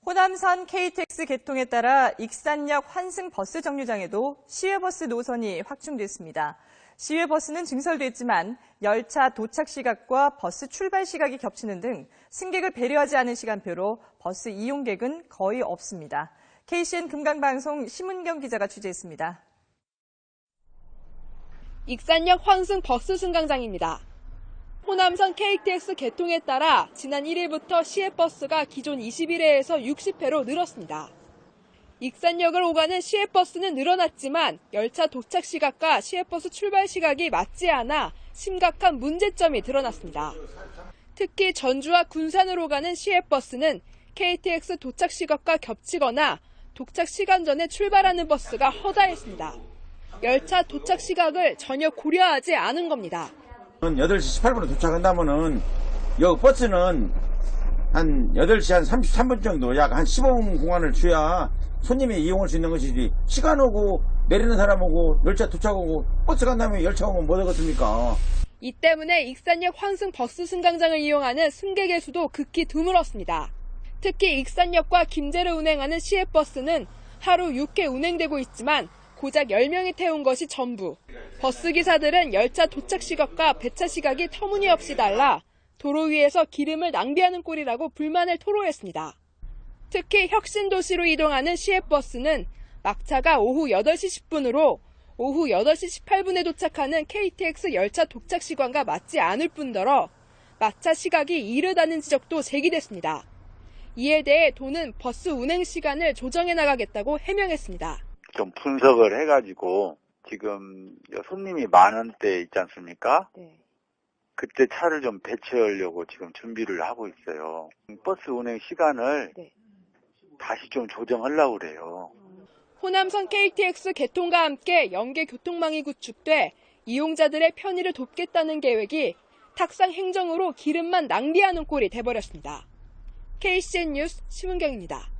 호남선 KTX 개통에 따라 익산역 환승 버스 정류장에도 시외버스 노선이 확충됐습니다. 시외버스는 증설됐지만 열차 도착 시각과 버스 출발 시각이 겹치는 등 승객을 배려하지 않은 시간표로 버스 이용객은 거의 없습니다. KCN 금강방송 심은경 기자가 취재했습니다. 익산역 환승 버스 승강장입니다. 호남선 KTX 개통에 따라 지난 1일부터 시외버스가 기존 21회에서 60회로 늘었습니다. 익산역을 오가는 시외버스는 늘어났지만 열차 도착 시각과 시외버스 출발 시각이 맞지 않아 심각한 문제점이 드러났습니다. 특히 전주와 군산으로 가는 시외버스는 KTX 도착 시각과 겹치거나 도착 시간 전에 출발하는 버스가 허다했습니다. 열차 도착 시각을 전혀 고려하지 않은 겁니다. 8시 18분에 도착한다면은 여기 버스는 한 8시 한 33분 정도 약 한 15분 공간을 줘야 손님이 이용할 수 있는 것이지 시간 오고 내리는 사람 오고 열차 도착하고 버스 간 다음에 열차 오면 뭐 되겠습니까? 이 때문에 익산역 환승 버스 승강장을 이용하는 승객의 수도 극히 드물었습니다. 특히 익산역과 김제를 운행하는 시외버스는 하루 6회 운행되고 있지만 고작 10명이 태운 것이 전부. 버스기사들은 열차 도착 시각과 배차 시각이 터무니없이 달라 도로 위에서 기름을 낭비하는 꼴이라고 불만을 토로했습니다. 특히 혁신도시로 이동하는 시외버스는 막차가 오후 8시 10분으로 오후 8시 18분에 도착하는 KTX 열차 도착 시간과 맞지 않을 뿐더러 막차 시각이 이르다는 지적도 제기됐습니다. 이에 대해 도는 버스 운행 시간을 조정해 나가겠다고 해명했습니다. 좀 분석을 해가지고 지금 손님이 많은 때 있지 않습니까? 네. 그때 차를 좀 배치하려고 지금 준비를 하고 있어요. 버스 운행 시간을 다시 좀 조정하려고 그래요. 호남선 KTX 개통과 함께 연계 교통망이 구축돼 이용자들의 편의를 돕겠다는 계획이 탁상 행정으로 기름만 낭비하는 꼴이 돼버렸습니다. KCN 뉴스 심은경입니다.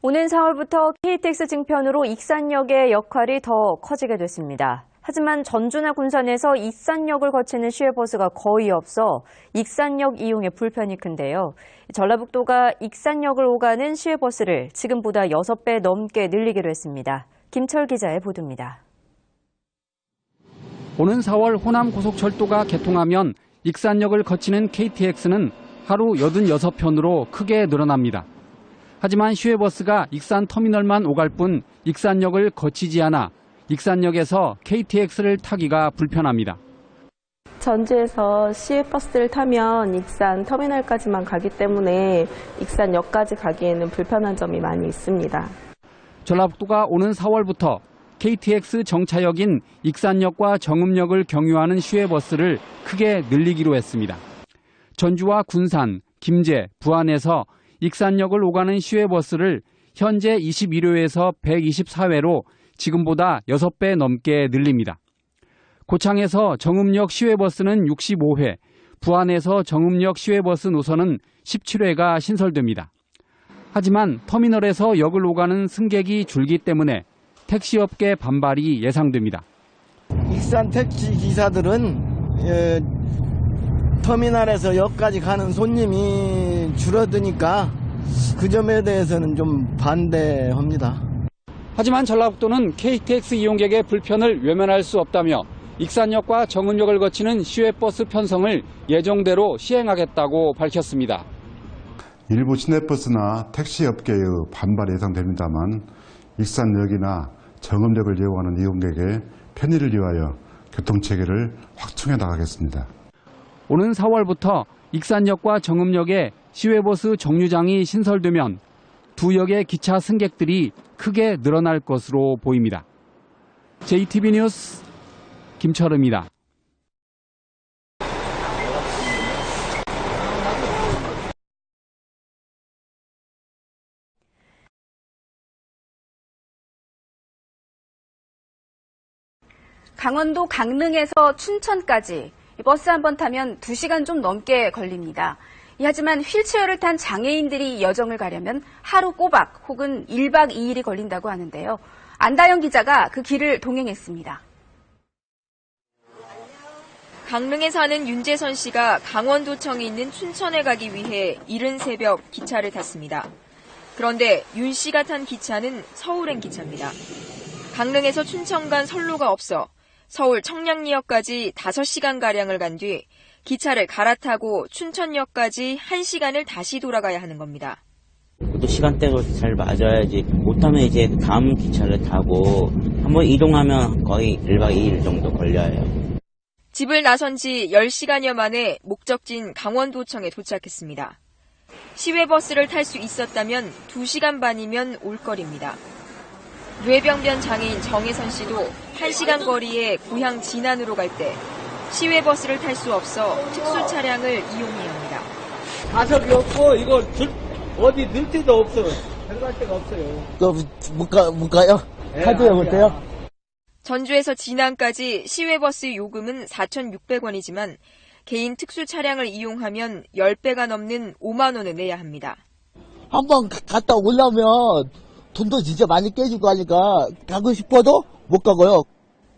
오는 4월부터 KTX 증편으로 익산역의 역할이 더 커지게 됐습니다. 하지만 전주나 군산에서 익산역을 거치는 시외버스가 거의 없어 익산역 이용에 불편이 큰데요. 전라북도가 익산역을 오가는 시외버스를 지금보다 6배 넘게 늘리기로 했습니다. 김철 기자의 보도입니다. 오는 4월 호남고속철도가 개통하면 익산역을 거치는 KTX는 하루 86편으로 크게 늘어납니다. 하지만 시외버스가 익산 터미널만 오갈 뿐 익산역을 거치지 않아 익산역에서 KTX를 타기가 불편합니다. 전주에서 시외버스를 타면 익산 터미널까지만 가기 때문에 익산역까지 가기에는 불편한 점이 많이 있습니다. 전라북도가 오는 4월부터 KTX 정차역인 익산역과 정읍역을 경유하는 시외버스를 크게 늘리기로 했습니다. 전주와 군산, 김제, 부안에서 익산역을 오가는 시외버스를 현재 21회에서 124회로 지금보다 6배 넘게 늘립니다. 고창에서 정읍역 시외버스는 65회, 부안에서 정읍역 시외버스 노선은 17회가 신설됩니다. 하지만 터미널에서 역을 오가는 승객이 줄기 때문에 택시업계 반발이 예상됩니다. 익산 택시 기사들은 터미널에서 역까지 가는 손님이 줄어드니까 그 점에 대해서는 좀 반대합니다. 하지만 전라북도는 KTX 이용객의 불편을 외면할 수 없다며 익산역과 정읍역을 거치는 시외버스 편성을 예정대로 시행하겠다고 밝혔습니다. 일부 시내버스나 택시업계의 반발이 예상됩니다만 익산역이나 정읍역을 이용하는 이용객의 편의를 위하여 교통체계를 확충해 나가겠습니다. 오는 4월부터 익산역과 정읍역에 시외버스 정류장이 신설되면 두 역의 기차 승객들이 크게 늘어날 것으로 보입니다. JTB 뉴스 김철우입니다. 강원도 강릉에서 춘천까지 버스 한 번 타면 2시간 좀 넘게 걸립니다. 하지만 휠체어를 탄 장애인들이 이 여정을 가려면 하루 꼬박 혹은 1박 2일이 걸린다고 하는데요. 안다영 기자가 그 길을 동행했습니다. 강릉에 사는 윤재선 씨가 강원도청이 있는 춘천에 가기 위해 이른 새벽 기차를 탔습니다. 그런데 윤 씨가 탄 기차는 서울행 기차입니다. 강릉에서 춘천 간 선로가 없어 서울 청량리역까지 5시간가량을 간 뒤 기차를 갈아타고 춘천역까지 1시간을 다시 돌아가야 하는 겁니다. 또 시간대가 잘 맞아야지. 못하면 이제 다음 기차를 타고 한번 이동하면 거의 1박 2일 정도 걸려요. 집을 나선 지 10시간여 만에 목적지인 강원도청에 도착했습니다. 시외버스를 탈 수 있었다면 2시간 반이면 올 거리입니다. 뇌병변 장애인 정혜선 씨도 1시간 거리에 고향 진안으로 갈 때 시외버스를 탈 수 없어 특수 차량을 이용해야 합니다. 좌석이 없고 이거 어디 늘 데도 없어. 들어갈 데가 없어요. 못 가요? 타도요, 못해요? 전주에서 진안까지 시외버스 요금은 4,600원이지만 개인 특수 차량을 이용하면 10배가 넘는 5만 원을 내야 합니다. 한번 갔다 올라오면 돈도 진짜 많이 깨지고 하니까 가고 싶어도 못 가고요.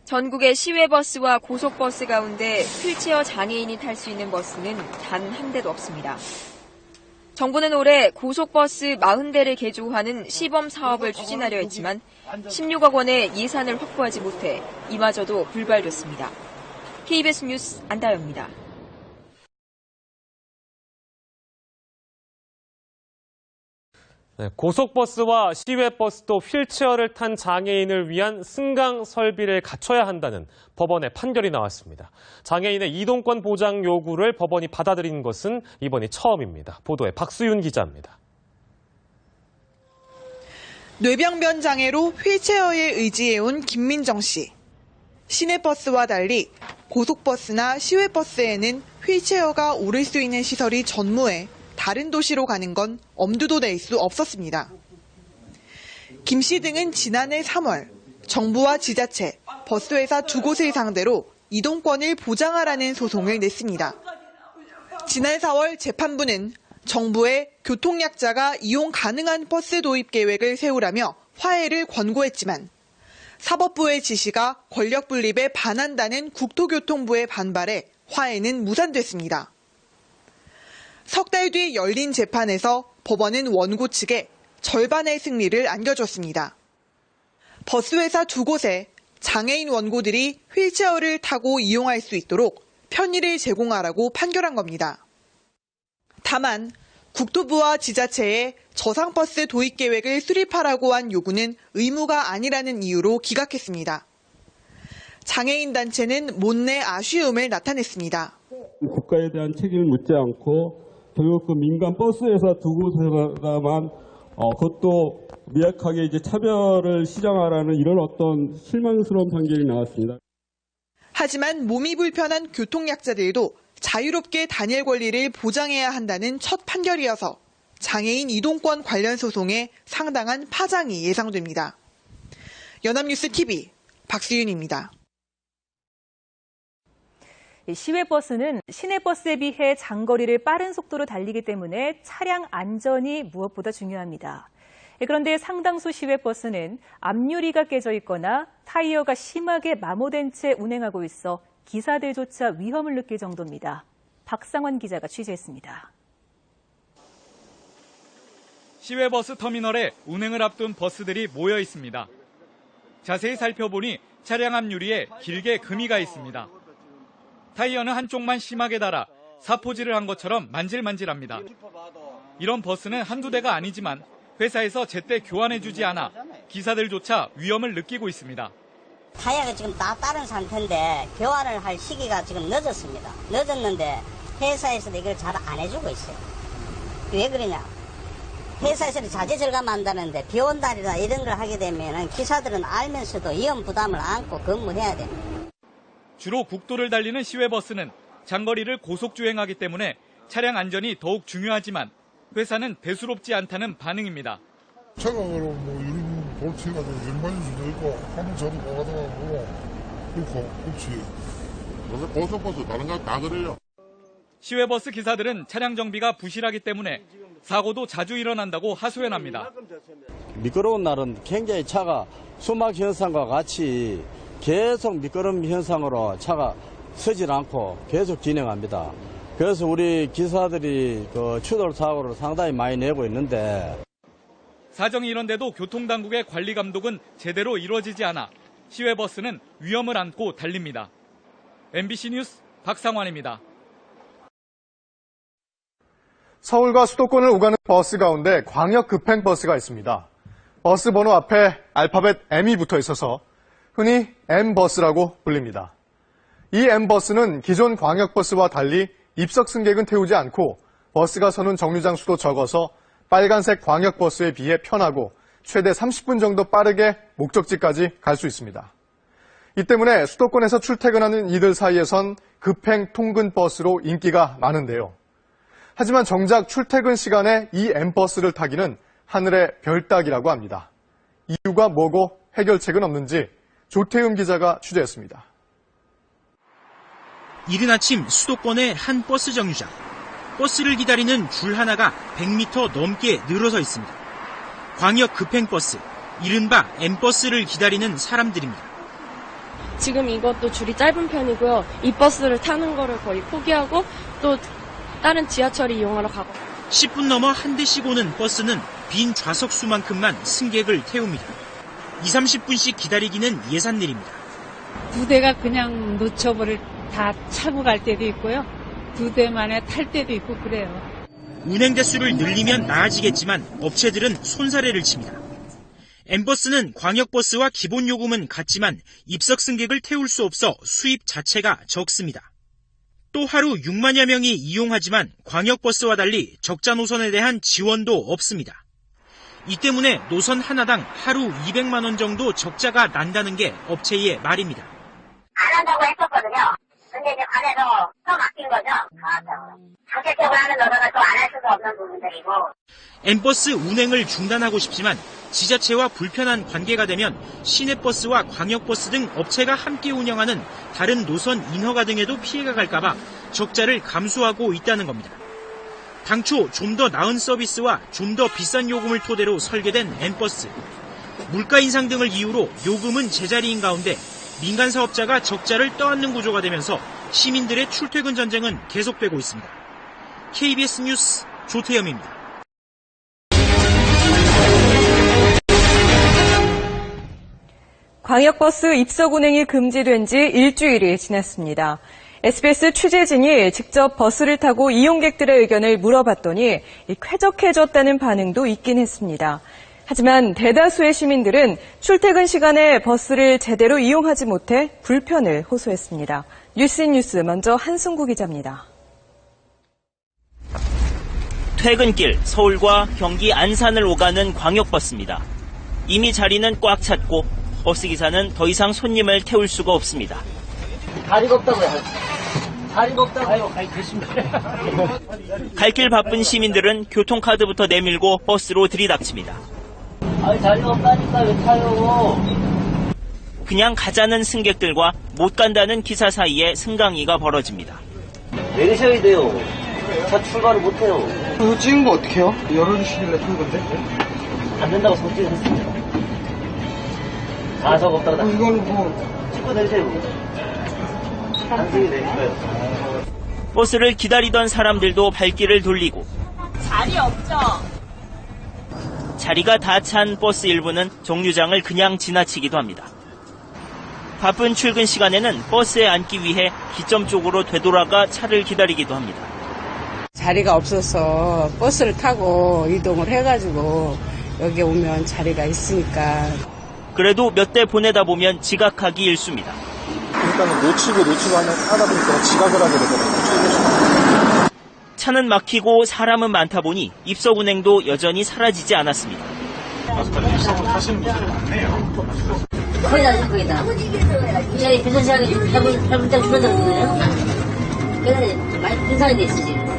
전국의 시외버스와 고속버스 가운데 휠체어 장애인이 탈 수 있는 버스는 단 한 대도 없습니다. 정부는 올해 고속버스 40대를 개조하는 시범 사업을 추진하려 했지만 16억 원의 예산을 확보하지 못해 이마저도 불발됐습니다. KBS 뉴스 안다영입니다. 네, 고속버스와 시외버스도 휠체어를 탄 장애인을 위한 승강 설비를 갖춰야 한다는 법원의 판결이 나왔습니다. 장애인의 이동권 보장 요구를 법원이 받아들인 것은 이번이 처음입니다. 보도에 박수윤 기자입니다. 뇌병변 장애로 휠체어에 의지해온 김민정 씨. 시내버스와 달리 고속버스나 시외버스에는 휠체어가 오를 수 있는 시설이 전무해 다른 도시로 가는 건 엄두도 낼 수 없었습니다. 김 씨 등은 지난해 3월 정부와 지자체, 버스회사 두 곳을 상대로 이동권을 보장하라는 소송을 냈습니다. 지난 4월 재판부는 정부에 교통약자가 이용 가능한 버스 도입 계획을 세우라며 화해를 권고했지만 사법부의 지시가 권력 분립에 반한다는 국토교통부의 반발에 화해는 무산됐습니다. 석 달 뒤 열린 재판에서 법원은 원고 측에 절반의 승리를 안겨줬습니다. 버스회사 두 곳에 장애인 원고들이 휠체어를 타고 이용할 수 있도록 편의를 제공하라고 판결한 겁니다. 다만 국토부와 지자체에 저상버스 도입 계획을 수립하라고 한 요구는 의무가 아니라는 이유로 기각했습니다. 장애인 단체는 못내 아쉬움을 나타냈습니다. 국가에 대한 책임을 묻지 않고 결국 그 민간 버스회사 두 곳에다만 그것도 미약하게 이제 차별을 시정하라는 이런 어떤 실망스러운 판결이 나왔습니다. 하지만 몸이 불편한 교통약자들도 자유롭게 다닐 권리를 보장해야 한다는 첫 판결이어서 장애인 이동권 관련 소송에 상당한 파장이 예상됩니다. 연합뉴스 TV 박수윤입니다. 시외버스는 시내버스에 비해 장거리를 빠른 속도로 달리기 때문에 차량 안전이 무엇보다 중요합니다. 그런데 상당수 시외버스는 앞유리가 깨져 있거나 타이어가 심하게 마모된 채 운행하고 있어 기사들조차 위험을 느낄 정도입니다. 박상원 기자가 취재했습니다. 시외버스 터미널에 운행을 앞둔 버스들이 모여 있습니다. 자세히 살펴보니 차량 앞유리에 길게 금이 가 있습니다. 타이어는 한쪽만 심하게 닳아 사포질을 한 것처럼 만질만질합니다. 이런 버스는 한두 대가 아니지만 회사에서 제때 교환해주지 않아 기사들조차 위험을 느끼고 있습니다. 타이어가 지금 다 다른 상태인데 교환을 할 시기가 지금 늦었습니다. 늦었는데 회사에서도 이걸 잘 안 해주고 있어요. 왜 그러냐? 회사에서는 자재 절감한다는데 비 온 날이나 이런 걸 하게 되면 기사들은 알면서도 위험 부담을 안고 근무해야 됩니다. 주로 국도를 달리는 시외버스는 장거리를 고속 주행하기 때문에 차량 안전이 더욱 중요하지만 회사는 대수롭지 않다는 반응입니다. 차가 유림 볼트해가지고 연반일 수도 있고 한번 저도 가다가고 그렇지. 고속버스 다른 거 다 그래요. 시외버스 기사들은 차량 정비가 부실하기 때문에 사고도 자주 일어난다고 하소연합니다. 미끄러운 날은 굉장히 차가 수막 현상과 같이 계속 미끄럼 현상으로 차가 서질 않고 계속 진행합니다. 그래서 우리 기사들이 추돌 사고를 상당히 많이 내고 있는데 사정이 이런데도 교통당국의 관리 감독은 제대로 이루어지지 않아 시외버스는 위험을 안고 달립니다. MBC 뉴스 박상환입니다. 서울과 수도권을 오가는 버스 가운데 광역 급행버스가 있습니다. 버스 번호 앞에 알파벳 M이 붙어 있어서 흔히 M버스라고 불립니다. 이 M버스는 기존 광역버스와 달리 입석 승객은 태우지 않고 버스가 서는 정류장 수도 적어서 빨간색 광역버스에 비해 편하고 최대 30분 정도 빠르게 목적지까지 갈 수 있습니다. 이 때문에 수도권에서 출퇴근하는 이들 사이에선 급행 통근버스로 인기가 많은데요. 하지만 정작 출퇴근 시간에 이 M버스를 타기는 하늘의 별 따기라고 합니다. 이유가 뭐고 해결책은 없는지 조태흠 기자가 취재했습니다. 이른 아침 수도권의 한 버스 정류장. 버스를 기다리는 줄 하나가 100m 넘게 늘어서 있습니다. 광역 급행버스, 이른바 M버스를 기다리는 사람들입니다. 지금 이것도 줄이 짧은 편이고요. 이 버스를 타는 거를 거의 포기하고 또 다른 지하철을 이용하러 가고. 10분 넘어 한 대씩 오는 버스는 빈 좌석 수만큼만 승객을 태웁니다. 20-30분씩 기다리기는 예산일입니다. 두 대가 그냥 놓쳐버릴 다 차고 갈 때도 있고요. 두 대만에 탈 때도 있고 그래요. 운행 대수를 늘리면 나아지겠지만 업체들은 손사래를 칩니다. M버스는 광역버스와 기본 요금은 같지만 입석 승객을 태울 수 없어 수입 자체가 적습니다. 또 하루 6만여 명이 이용하지만 광역버스와 달리 적자 노선에 대한 지원도 없습니다. 이 때문에 노선 하나당 하루 200만 원 정도 적자가 난다는 게 업체의 말입니다. 안 한다고 했었거든요. 근데 이제 관에서 더 맡긴 거죠. 정책적으로 하는 노선을 또 안 할 수도 없는 부분들이고. M버스 운행을 중단하고 싶지만 지자체와 불편한 관계가 되면 시내버스와 광역버스 등 업체가 함께 운영하는 다른 노선 인허가 등에도 피해가 갈까봐 적자를 감수하고 있다는 겁니다. 당초 좀 더 나은 서비스와 좀 더 비싼 요금을 토대로 설계된 M버스. 물가 인상 등을 이유로 요금은 제자리인 가운데 민간 사업자가 적자를 떠안는 구조가 되면서 시민들의 출퇴근 전쟁은 계속되고 있습니다. KBS 뉴스 조태염입니다. 광역버스 입석 운행이 금지된 지 일주일이 지났습니다. SBS 취재진이 직접 버스를 타고 이용객들의 의견을 물어봤더니 쾌적해졌다는 반응도 있긴 했습니다. 하지만 대다수의 시민들은 출퇴근 시간에 버스를 제대로 이용하지 못해 불편을 호소했습니다. 뉴스인뉴스 먼저 한승구 기자입니다. 퇴근길 서울과 경기 안산을 오가는 광역버스입니다. 이미 자리는 꽉 찼고 버스기사는 더 이상 손님을 태울 수가 없습니다. 다리가 없다고요. 다리가 없다고요. 갈 길 바쁜 시민들은 교통카드부터 내밀고 버스로 들이닥칩니다. 다리가 없다니까 왜 타요? 그냥 가자는 승객들과 못 간다는 기사 사이에 승강이가 벌어집니다. 내리셔야 돼요. 차 출발을 못해요. 이거 찍은 거 어떻게 해요? 열어주시길래 한 건데? 안 된다고 손찍었습니다. 좌석 없다고. 이걸 뭐. 찍고 내리세요. 단순히 내릴까요? 버스를 기다리던 사람들도 발길을 돌리고 자리 없죠? 자리가 다 찬 버스 일부는 정류장을 그냥 지나치기도 합니다. 바쁜 출근 시간에는 버스에 앉기 위해 기점 쪽으로 되돌아가 차를 기다리기도 합니다. 자리가 없어서 버스를 타고 이동을 해가지고 여기 오면 자리가 있으니까. 그래도 몇 대 보내다 보면 지각하기 일쑤입니다. 일단은 놓치고 하다 보니까 지각을 하게 되더라고요. 차는 막히고 사람은 많다 보니 입석 운행도 여전히 사라지지 않았습니다. 입석을 타시는 분들이 많네요. 거의 다 거기다. 이자리 변선 시간이 8분당 줄어들었거든요. 그래서 많이 분산이 돼 있어 지금.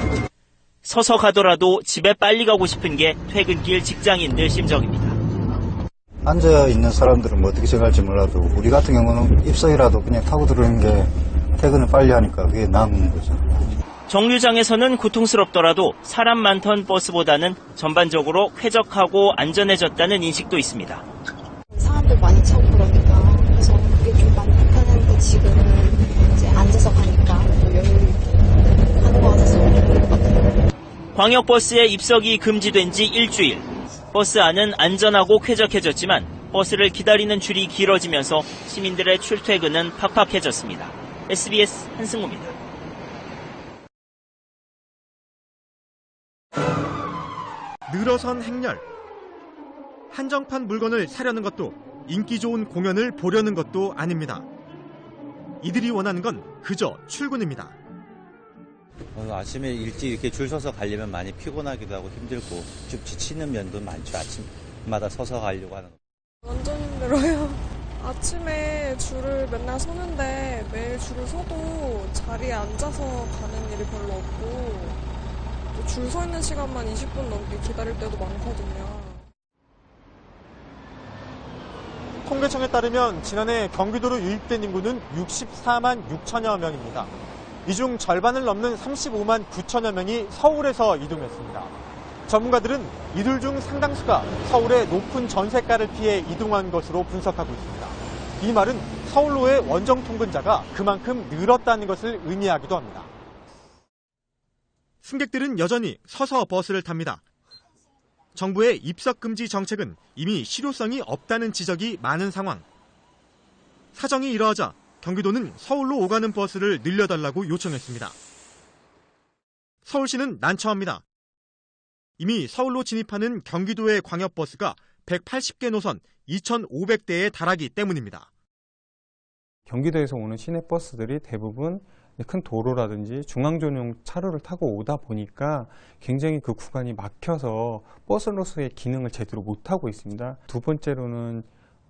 서서 가더라도 집에 빨리 가고 싶은 게 퇴근길 직장인들 심정입니다. 앉아있는 사람들은 뭐 어떻게 생각할지 몰라도 우리 같은 경우는 입석이라도 그냥 타고 들어오는 게 퇴근을 빨리 하니까 그게 남은 거죠. 정류장에서는 고통스럽더라도 사람 많던 버스보다는 전반적으로 쾌적하고 안전해졌다는 인식도 있습니다. 사람들 많이 차고 그러니까 그래서 그게 좀 많이 불편했는데 지금은 이제 앉아서 가니까 여유 있게 하는 것 같아서 좋은 것 같아요. 광역버스의 입석이 금지된 지 일주일. 버스 안은 안전하고 쾌적해졌지만 버스를 기다리는 줄이 길어지면서 시민들의 출퇴근은 팍팍해졌습니다. SBS 한승우입니다. 늘어선 행렬. 한정판 물건을 사려는 것도 인기 좋은 공연을 보려는 것도 아닙니다. 이들이 원하는 건 그저 출근입니다. 아침에 일찍 이렇게 줄 서서 가려면 많이 피곤하기도 하고 힘들고 좀 지치는 면도 많죠. 아침마다 서서 가려고 하는 거. 완전 힘들어요. 아침에 줄을 맨날 서는데 매일 줄을 서도 자리에 앉아서 가는 일이 별로 없고 줄 서 있는 시간만 20분 넘게 기다릴 때도 많거든요. 통계청에 따르면 지난해 경기도로 유입된 인구는 64만 6천여 명입니다. 이 중 절반을 넘는 35만 9천여 명이 서울에서 이동했습니다. 전문가들은 이들 중 상당수가 서울의 높은 전세가를 피해 이동한 것으로 분석하고 있습니다. 이 말은 서울로의 원정 통근자가 그만큼 늘었다는 것을 의미하기도 합니다. 승객들은 여전히 서서 버스를 탑니다. 정부의 입석 금지 정책은 이미 실효성이 없다는 지적이 많은 상황. 사정이 이러하자 경기도는 서울로 오가는 버스를 늘려달라고 요청했습니다. 서울시는 난처합니다. 이미 서울로 진입하는 경기도의 광역버스가 180개 노선 2,500대에 달하기 때문입니다. 경기도에서 오는 시내버스들이 대부분 큰 도로라든지 중앙전용 차로를 타고 오다 보니까 굉장히 그 구간이 막혀서 버스로서의 기능을 제대로 못하고 있습니다. 두 번째로는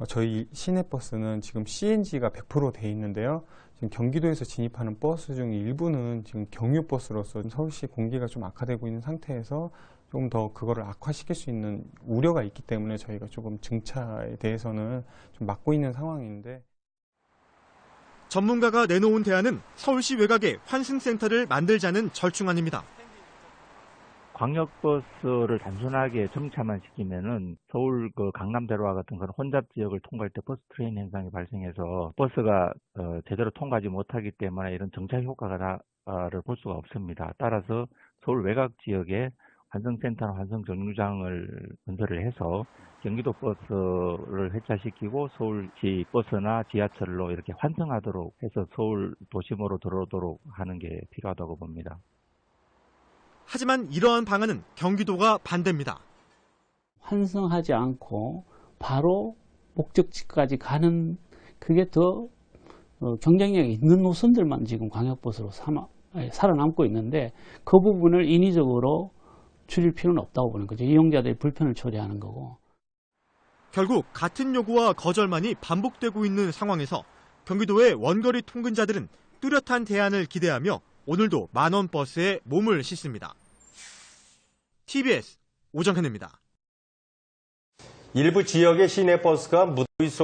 저희 시내버스는 지금 CNG가 100% 돼 있는데요. 지금 경기도에서 진입하는 버스 중 일부는 지금 경유버스로서 서울시 공기가 좀 악화되고 있는 상태에서 조금 더 그거를 악화시킬 수 있는 우려가 있기 때문에 저희가 조금 증차에 대해서는 좀 막고 있는 상황인데. 전문가가 내놓은 대안은 서울시 외곽에 환승센터를 만들자는 절충안입니다. 광역버스를 단순하게 정차만 시키면은 서울 강남대로와 같은 그런 혼잡 지역을 통과할 때 버스 트레인 현상이 발생해서 버스가 제대로 통과하지 못하기 때문에 이런 정차 효과를 볼 수가 없습니다. 따라서 서울 외곽 지역에 환승센터나 환승정류장을 건설을 해서 경기도 버스를 회차시키고 서울시 버스나 지하철로 이렇게 환승하도록 해서 서울 도심으로 들어오도록 하는 게 필요하다고 봅니다. 하지만 이러한 방안은 경기도가 반대입니다. 환승하지 않고 바로 목적지까지 가는 그게 더 경쟁력이 있는 노선들만 지금 광역버스로 살아남고 있는데 그 부분을 인위적으로 줄일 필요는 없다고 보는 거죠. 이용자들의 불편을 초래하는 거고. 결국 같은 요구와 거절만이 반복되고 있는 상황에서 경기도의 원거리 통근자들은 뚜렷한 대안을 기대하며 오늘도 만원 버스에 몸을 싣습니다. TBS 오정현입니다. 일부 지역의 시내버스가 무더위 속